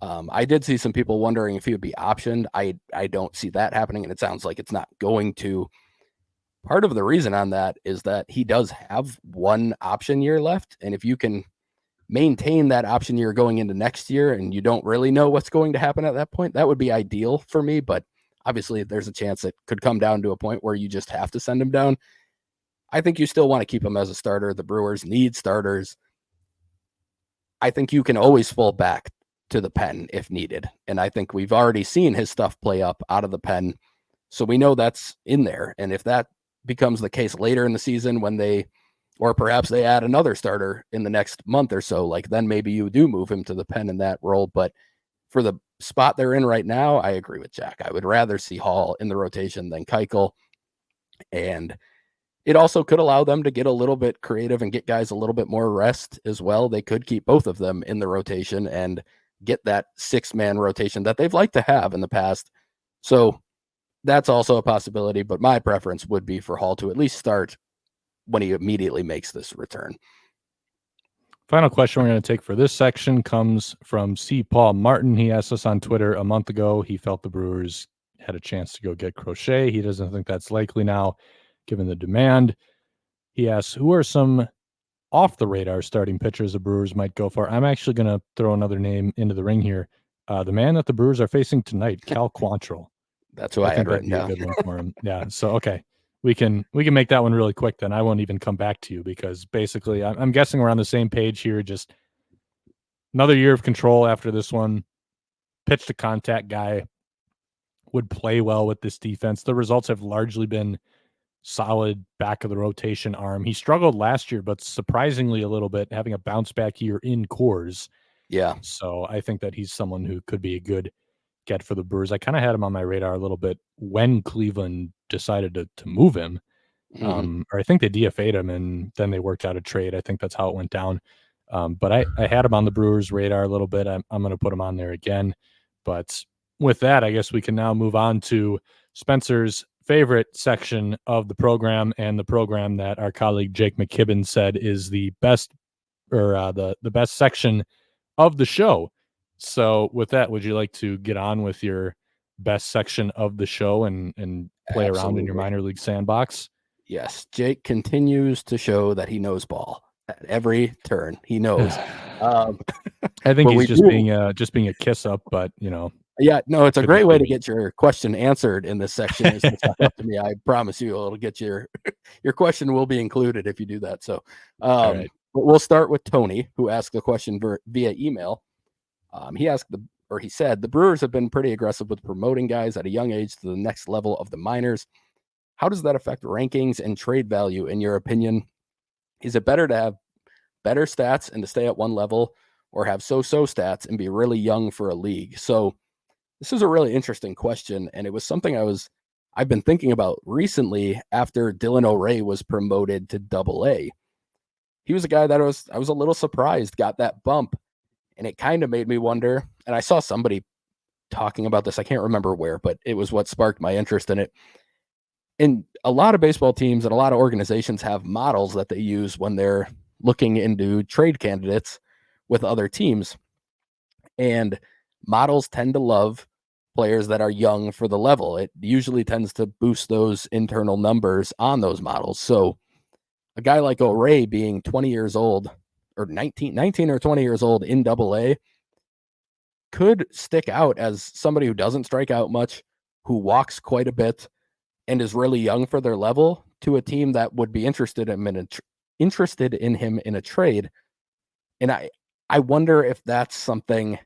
I did see some people wondering if he would be optioned. I don't see that happening, and it sounds like it's not going to. Part of the reason on that is that he does have one option year left. And if you can maintain that option year going into next year and you don't really know what's going to happen at that point, that would be ideal for me. But obviously there's a chance it could come down to a point where you just have to send him down. I think you still want to keep him as a starter. The Brewers need starters. I think you can always fall back to the pen if needed. And I think we've already seen his stuff play up out of the pen. So we know that's in there. And if that becomes the case later in the season or perhaps they add another starter in the next month or so, like then maybe you do move him to the pen in that role. But for the spot they're in right now, I agree with Jack. I would rather see Hall in the rotation than Keuchel. And it also could allow them to get a little bit creative and get guys a little bit more rest as well. They could keep both of them in the rotation and get that 6-man rotation that they've liked to have in the past. So that's also a possibility, but my preference would be for Hall to at least start when he immediately makes this return. Final question we're going to take for this section comes from C. Paul Martin. He asked us on Twitter a month ago. He felt the Brewers had a chance to go get Crochet. He doesn't think that's likely now, given the demand. He asks, who are some off the radar starting pitchers the Brewers might go for? I'm actually going to throw another name into the ring here. The man that the Brewers are facing tonight, Cal Quantrill. That's who I I think had that'd written be a down. good one for him. Yeah. So okay, we can make that one really quick. Then I won't even come back to you because basically I'm guessing we're on the same page here. Just another year of control after this one. Pitch to contact guy would play well with this defense. The results have largely been solid back of the rotation arm. He struggled last year, but surprisingly a little bit, having a bounce back year in Coors. Yeah. So I think that he's someone who could be a good get for the Brewers. I kind of had him on my radar a little bit when Cleveland decided to move him. Or I think they DFA'd him and then they worked out a trade. I think that's how it went down. But I had him on the Brewers radar a little bit. I'm going to put him on there again. But with that, I guess we can now move on to Spencer's favorite section of the program, and the program that our colleague Jake McKibben said is the best, or the best section of the show. So with that, would you like to get on with your best section of the show and play around in your Absolutely. minor league sandbox? Yes. Jake continues to show that he knows ball at every turn. He knows. I think but he's we just do- being a kiss up, but you know, Yeah, no, it's a could be great way to me. get your question answered in this section is to suck up to me. I promise you it'll get your your question will be included if you do that. So All right. but we'll start with Tony, who asked the question via email. He said the Brewers have been pretty aggressive with promoting guys at a young age to the next level of the minors. How does that affect rankings and trade value in your opinion? Is it better to have better stats and to stay at one level, or have so-so stats and be really young for a league? So this is a really interesting question, and it was something I've been thinking about recently after Dylan O'Ray was promoted to Double-A. He was a guy that I was a little surprised got that bump, and it kind of made me wonder. And I saw somebody talking about this. I can't remember where, but it was what sparked my interest in it. And a lot of baseball teams and a lot of organizations have models that they use when they're looking into trade candidates with other teams. And models tend to love players that are young for the level. It usually tends to boost those internal numbers on those models. So a guy like O'Ray being 20 years old or 19 or 20 years old in Double-A could stick out as somebody who doesn't strike out much, who walks quite a bit, and is really young for their level to a team that would be interested in him in a trade. And I wonder if that's something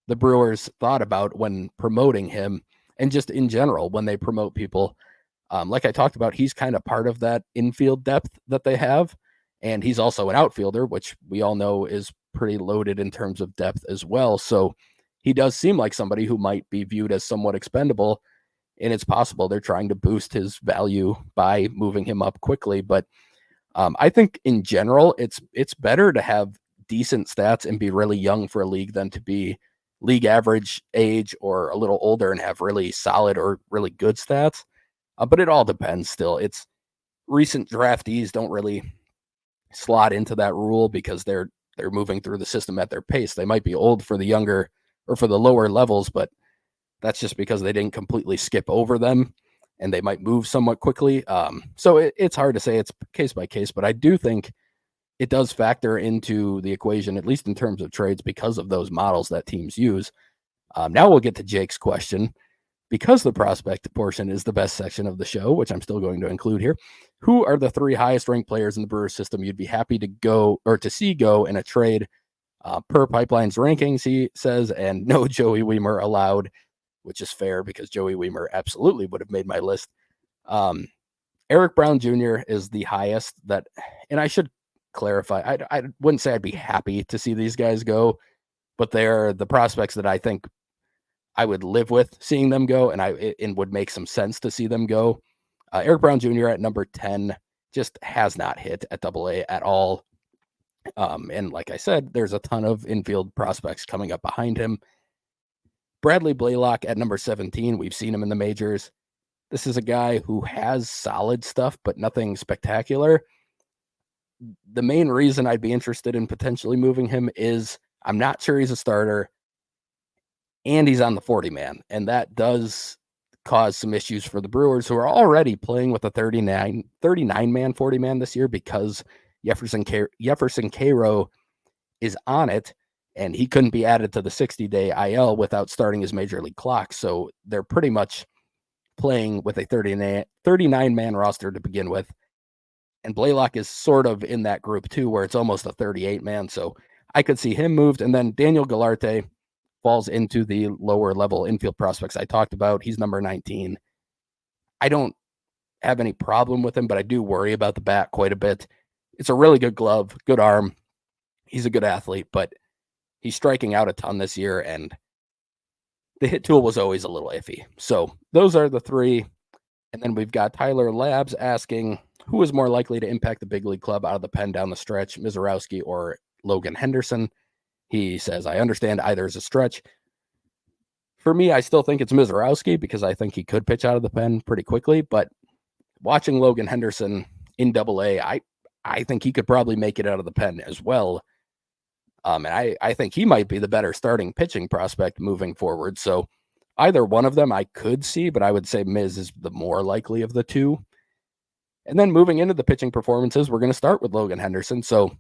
the Brewers thought about when promoting him, and just in general when they promote people. Like I talked about, he's kind of part of that infield depth that they have, and he's also an outfielder, which we all know is pretty loaded in terms of depth as well. So he does seem like somebody who might be viewed as somewhat expendable, and it's possible they're trying to boost his value by moving him up quickly. But I think in general, it's better to have decent stats and be really young for a league than to be league average age or a little older and have really solid or really good stats. But it all depends still. It's recent draftees don't really slot into that rule because they're moving through the system at their pace. They might be old for the younger or for the lower levels, but that's just because they didn't completely skip over them and they might move somewhat quickly. So it's hard to say. It's case by case, but I do think it does factor into the equation, at least in terms of trades, because of those models that teams use. Now we'll get to Jake's question. Because the prospect portion is the best section of the show, which I'm still going to include here, who are the 3 highest ranked players in the Brewers system you'd be happy to go or to see go in a trade? Per Pipeline's rankings, he says, and no Joey Wiemer allowed, which is fair because Joey Wiemer absolutely would have made my list. Eric Brown Jr. is the highest that, and I should clarify, I wouldn't say I'd be happy to see these guys go, but they're the prospects that I think I would live with seeing them go, and it would make some sense to see them go. Eric Brown Jr. at number 10 just has not hit at Double-A at all. And like I said, there's a ton of infield prospects coming up behind him. Bradley Blaylock at number 17. We've seen him in the majors. This is a guy who has solid stuff, but nothing spectacular. The main reason I'd be interested in potentially moving him is I'm not sure he's a starter, and he's on the 40-man, and that does cause some issues for the Brewers, who are already playing with a 39-man 40-man this year because Jefferson Cairo is on it, and he couldn't be added to the 60-day IL without starting his major league clock. So they're pretty much playing with a 39-man roster to begin with. And Blaylock is sort of in that group too, where it's almost a 38-man. So I could see him moved. And then Daniel Galarte falls into the lower level infield prospects I talked about. He's number 19. I don't have any problem with him, but I do worry about the bat quite a bit. It's a really good glove, good arm. He's a good athlete, but he's striking out a ton this year, and the hit tool was always a little iffy. So those are the three. And then we've got Tyler Labs asking, who is more likely to impact the big league club out of the pen down the stretch, Mizorowski or Logan Henderson? He says, I understand either is a stretch. For me, I still think it's Mizorowski because I think he could pitch out of the pen pretty quickly. But watching Logan Henderson in AA, I think he could probably make it out of the pen as well. And I think he might be the better starting pitching prospect moving forward. So either one of them I could see, but I would say Miz is the more likely of the two. And then moving into the pitching performances, we're going to start with Logan Henderson. So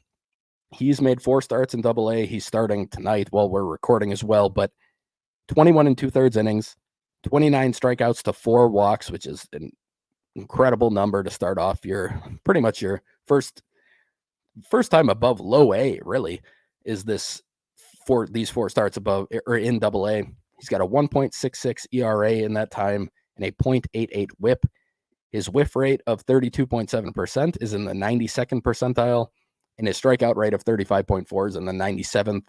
he's made 4 starts in AA. He's starting tonight while we're recording as well, but 21 and 2/3 innings, 29 strikeouts to 4 walks, which is an incredible number to start off your pretty much your first time above low A, really, is this for these 4 starts above or in AA. He's got a 1.66 ERA in that time and a 0.88 whip. His whiff rate of 32.7% is in the 92nd percentile, and his strikeout rate of 35.4 is in the 97th.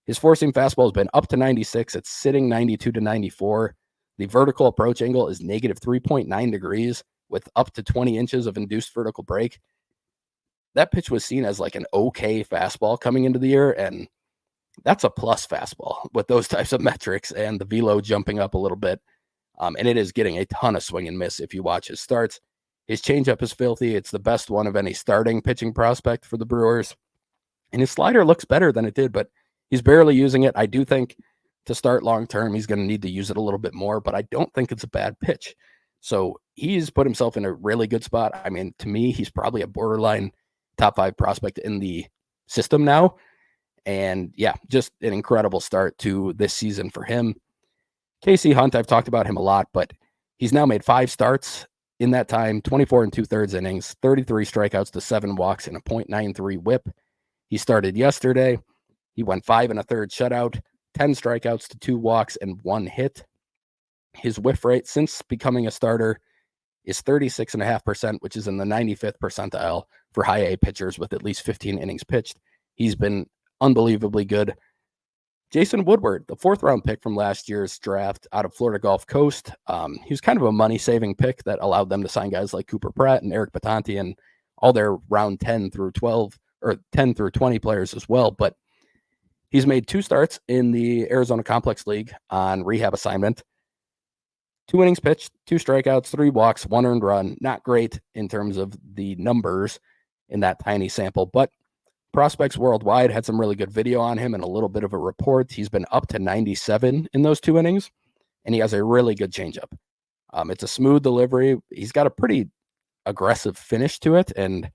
His four-seam fastball has been up to 96. It's sitting 92 to 94. The vertical approach angle is negative 3.9 degrees with up to 20 inches of induced vertical break. That pitch was seen as like an okay fastball coming into the year, and that's a plus fastball with those types of metrics and the velo jumping up a little bit. And it is getting a ton of swing and miss if you watch his starts. His changeup is filthy. It's the best one of any starting pitching prospect for the Brewers. And his slider looks better than it did, but he's barely using it. I do think to start long-term, he's going to need to use it a little bit more, but I don't think it's a bad pitch. So he's put himself in a really good spot. I mean, to me, he's probably a borderline top 5 prospect in the system now. And yeah, just an incredible start to this season for him. Casey Hunt, I've talked about him a lot, but he's now made 5 starts in that time, 24 and 2/3 innings, 33 strikeouts to 7 walks and a 0.93 whip. He started yesterday. He went 5 1/3 shutout, 10 strikeouts to 2 walks and 1 hit. His whiff rate since becoming a starter is 36.5%, which is in the 95th percentile for high A pitchers with at least 15 innings pitched. He's been unbelievably good. Jason Woodward, the 4th-round pick from last year's draft out of Florida Gulf Coast. He was kind of a money-saving pick that allowed them to sign guys like Cooper Pratt and Eric Batanti and all their round 10 through 12 or 10 through 20 players as well. But he's made 2 starts in the Arizona Complex League on rehab assignment. 2 innings pitched, 2 strikeouts, 3 walks, 1 earned run. Not great in terms of the numbers in that tiny sample, but Prospects Worldwide had some really good video on him and a little bit of a report. He's been up to 97 in those 2 innings, and he has a really good changeup. It's a smooth delivery. He's got a pretty aggressive finish to it, and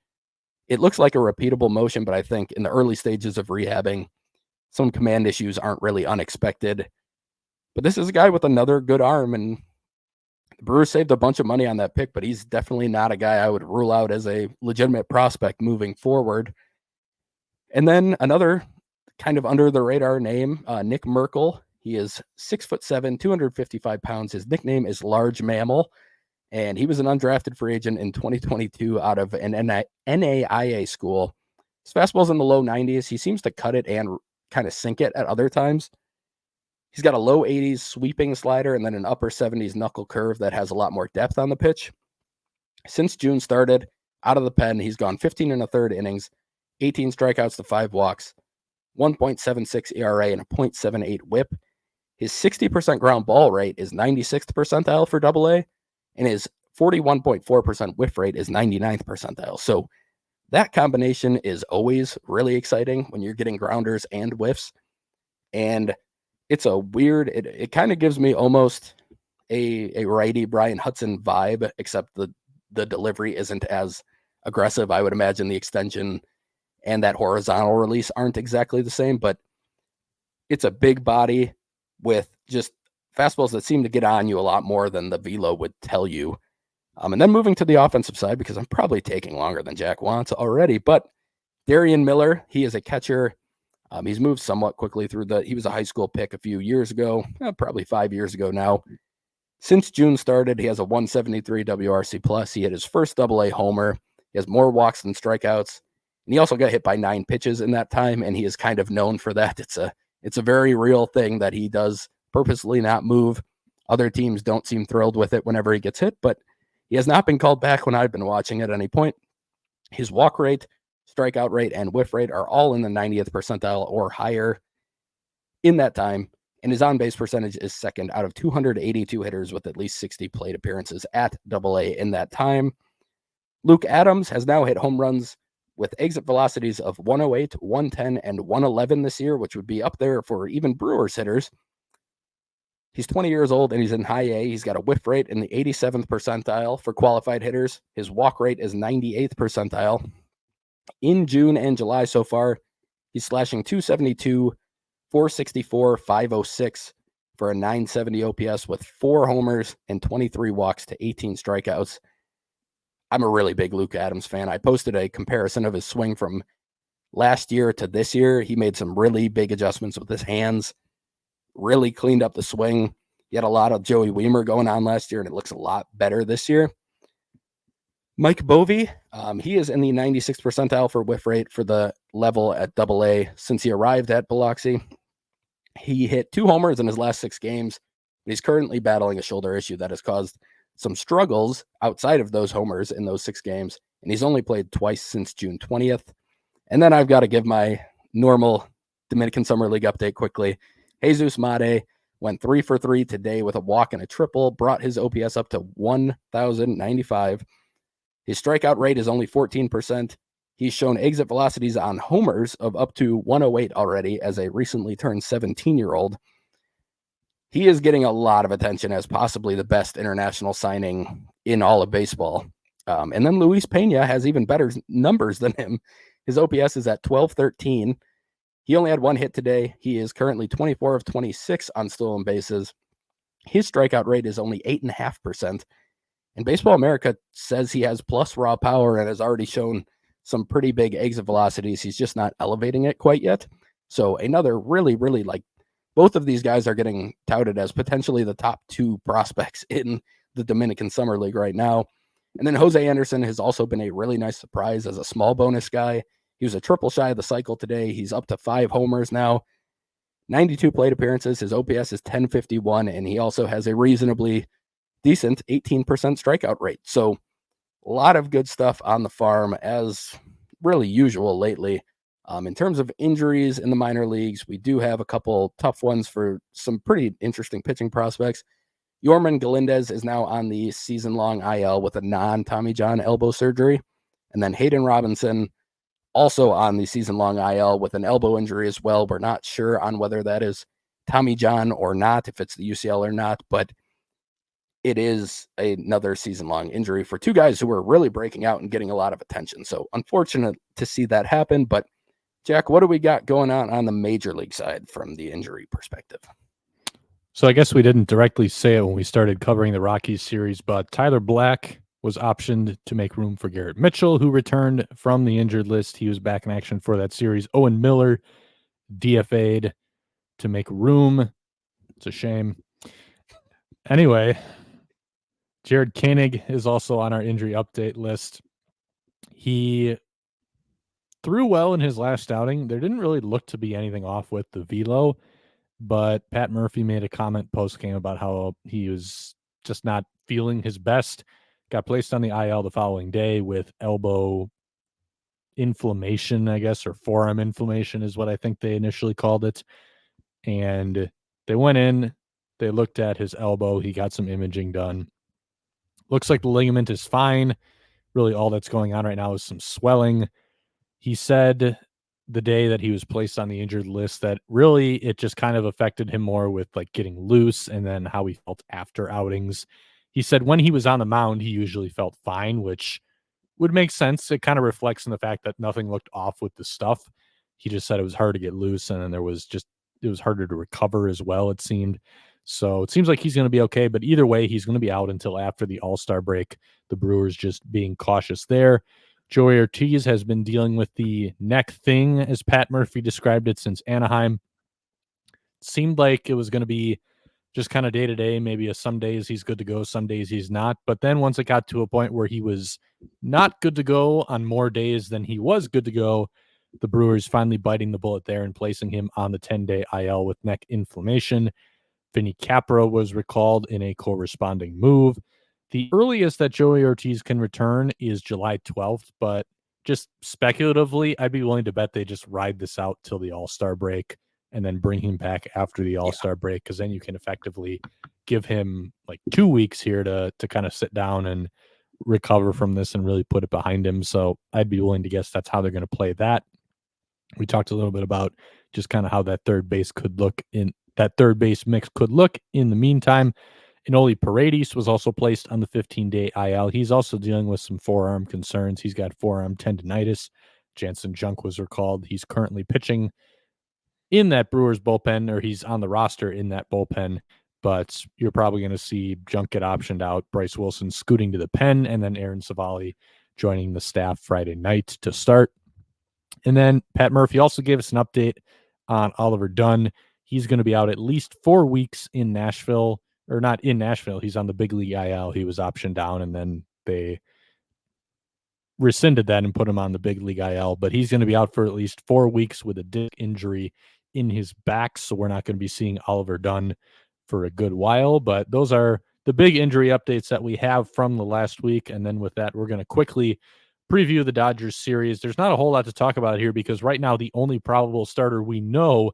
it looks like a repeatable motion, but I think in the early stages of rehabbing, some command issues aren't really unexpected. But this is a guy with another good arm, and the Brewers saved a bunch of money on that pick, but he's definitely not a guy I would rule out as a legitimate prospect moving forward. And then another kind of under the radar name, Nick Merkel. He is 6'7", 255 pounds. His nickname is Large Mammal, and he was an undrafted free agent in 2022 out of an NAIA school. His fastball's in the low 90s. He seems to cut it and kind of sink it at other times. He's got a low 80s sweeping slider and then an upper 70s knuckle curve that has a lot more depth on the pitch. Since June started, out of the pen, he's gone 15 1/3 innings, 18 strikeouts to 5 walks, 1.76 ERA, and a 0.78 whip. His 60% ground ball rate is 96th percentile for AA, and his 41.4% whiff rate is 99th percentile. So that combination is always really exciting when you're getting grounders and whiffs. And it's a weird, it kind of gives me almost a righty Brian Hudson vibe, except the delivery isn't as aggressive. I would imagine the extension and that horizontal release aren't exactly the same, but It's a big body with just fastballs that seem to get on you a lot more than the velo would tell you. And then moving to the offensive side, because I'm probably taking longer than Jack wants already, but Darian Miller, he is a catcher. He's moved somewhat quickly through he was a high school pick a few years ago, probably 5 years ago now. Since June started, he has a 173 WRC plus. He hit his first AA homer. He has more walks than strikeouts. And he also got hit by 9 pitches in that time, and he is kind of known for that. It's a very real thing that he does purposely not move. Other teams don't seem thrilled with it whenever he gets hit, but he has not been called back when I've been watching at any point. His walk rate, strikeout rate, and whiff rate are all in the 90th percentile or higher in that time. And his on-base percentage is second out of 282 hitters with at least 60 plate appearances at AA in that time. Luke Adams has now hit home runs with exit velocities of 108, 110, and 111 this year, which would be up there for even Brewers hitters. He's 20 years old and he's in high A. He's got a whiff rate in the 87th percentile for qualified hitters. His walk rate is 98th percentile. In June and July so far, he's slashing 272, 464, 506 for a 970 OPS with 4 homers and 23 walks to 18 strikeouts. I'm a really big Luke Adams fan. I posted a comparison of his swing from last year to this year. He made some really big adjustments with his hands, really cleaned up the swing. He had a lot of Joey Weimer going on last year, and it looks a lot better this year. Mike Bovee, he is in the 96th percentile for whiff rate for the level at AA since he arrived at Biloxi. He hit 2 homers in his last 6 games, but he's currently battling a shoulder issue that has caused some struggles outside of those homers in those 6 games, and he's only played twice since June 20th. And then I've got to give my normal Dominican Summer League update quickly. Jesus Made went 3 for 3 today with a walk and a triple, brought his OPS up to 1,095. His strikeout rate is only 14%. He's shown exit velocities on homers of up to 108 already as a recently turned 17-year-old. He is getting a lot of attention as possibly the best international signing in all of baseball. And then Luis Pena has even better numbers than him. His OPS is at 1213. He only had 1 hit today. He is currently 24 of 26 on stolen bases. His strikeout rate is only 8.5%. And Baseball America says he has plus raw power and has already shown some pretty big exit velocities. He's just not elevating it quite yet. So another really, really both of these guys are getting touted as potentially the top 2 prospects in the Dominican Summer League right now. And then Jose Anderson has also been a really nice surprise as a small bonus guy. He was a triple shy of the cycle today. He's up to 5 homers now, 92 plate appearances. His OPS is 1051, and he also has a reasonably decent 18% strikeout rate. So a lot of good stuff on the farm, as really usual lately. In terms of injuries in the minor leagues, we do have a couple tough ones for some pretty interesting pitching prospects. Yorman Galindez is now on the season-long IL with a non-Tommy John elbow surgery. And then Hayden Robinson also on the season-long IL with an elbow injury as well. We're not sure on whether that is Tommy John or not, if it's the UCL or not, but it is another season-long injury for 2 guys who were really breaking out and getting a lot of attention. So unfortunate to see that happen. But Jack, what do we got going on the major league side from the injury perspective? So I guess we didn't directly say it when we started covering the Rockies series, but Tyler Black was optioned to make room for Garrett Mitchell, who returned from the injured list. He was back in action for that series. Owen Miller DFA'd to make room. It's a shame. Anyway, Jared Koenig is also on our injury update list. He threw well in his last outing. There didn't really look to be anything off with the velo, but Pat Murphy made a comment post-game about how he was just not feeling his best. Got placed on the IL the following day with elbow inflammation, I guess, or forearm inflammation is what I think they initially called it. And they went in, they looked at his elbow. He got some imaging done. Looks like the ligament is fine. Really all that's going on right now is some swelling. He said the day that he was placed on the injured list that really it just kind of affected him more with like getting loose and then how he felt after outings. He said when he was on the mound, he usually felt fine, which would make sense. It kind of reflects in the fact that nothing looked off with the stuff. He just said it was hard to get loose, and then there was just was harder to recover as well, it seemed. So it seems like he's going to be okay, but either way, he's going to be out until after the All-Star break. The Brewers just being cautious there. Joey Ortiz has been dealing with the neck thing, as Pat Murphy described it, since Anaheim. Seemed like it was going to be just kind of day to day. Maybe some days he's good to go, some days he's not. But then once it got to a point where he was not good to go on more days than he was good to go, the Brewers finally biting the bullet there and placing him on the 10-day IL with neck inflammation. Vinny Capra was recalled in a corresponding move. The earliest that Joey Ortiz can return is July 12th, but just speculatively, I'd be willing to bet they just ride this out till the All-Star break and then bring him back after the All-Star break, because then you can effectively give him like 2 weeks here to kind of sit down and recover from this and really put it behind him. So I'd be willing to guess that's how they're going to play that. We talked a little bit about just kind of how that third base mix could look in the meantime. Enoli Paredes was also placed on the 15-day IL. He's also dealing with some forearm concerns. He's got forearm tendonitis. Jansen Junk was recalled. He's currently pitching in that Brewers bullpen, or he's on the roster in that bullpen, but you're probably going to see Junk get optioned out, Bryce Wilson scooting to the pen, and then Aaron Civale joining the staff Friday night to start. And then Pat Murphy also gave us an update on Oliver Dunn. He's going to be out at least 4 weeks in Nashville, or not in Nashville. He's on the big league IL. He was optioned down, and then they rescinded that and put him on the big league IL. But he's going to be out for at least 4 weeks with a disc injury in his back. So we're not going to be seeing Oliver Dunn for a good while. But those are the big injury updates that we have from the last week. And then with that, we're going to quickly preview the Dodgers series. There's not a whole lot to talk about here because right now the only probable starter we know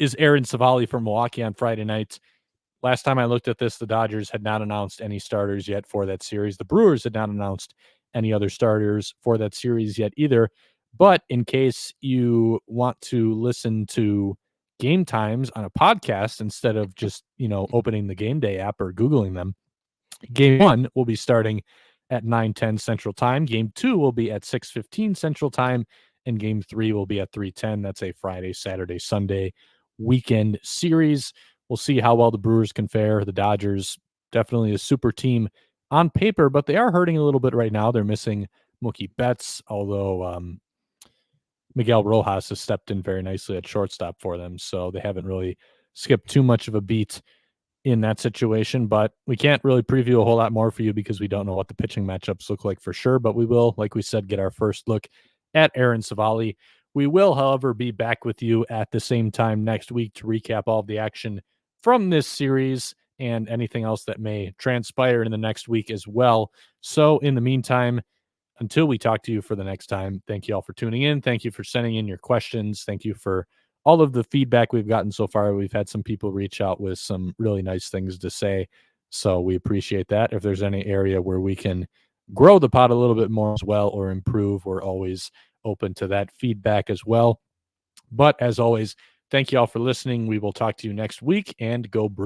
is Aaron Civale from Milwaukee on Friday night. Last time I looked at this, the Dodgers had not announced any starters yet for that series. The Brewers had not announced any other starters for that series yet either. But in case you want to listen to game times on a podcast instead of just, opening the Game Day app or Googling them, Game 1 will be starting at 9:10 Central Time. Game 2 will be at 6:15 Central Time, and Game 3 will be at 3:10. That's a Friday, Saturday, Sunday weekend series. We'll see how well the Brewers can fare. The Dodgers, definitely a super team on paper, but they are hurting a little bit right now. They're missing Mookie Betts, although Miguel Rojas has stepped in very nicely at shortstop for them, so they haven't really skipped too much of a beat in that situation. But we can't really preview a whole lot more for you because we don't know what the pitching matchups look like for sure, but we will, like we said, get our first look at Aaron Civale. We will, however, be back with you at the same time next week to recap all of the action from this series and anything else that may transpire in the next week as well. So in the meantime, until we talk to you for the next time, thank you all for tuning in. Thank you for sending in your questions. Thank you for all of the feedback we've gotten so far. We've had some people reach out with some really nice things to say, so we appreciate that. If there's any area where we can grow the pod a little bit more as well or improve, we're always open to that feedback as well. But as always, thank you all for listening. We will talk to you next week, and go Brewers.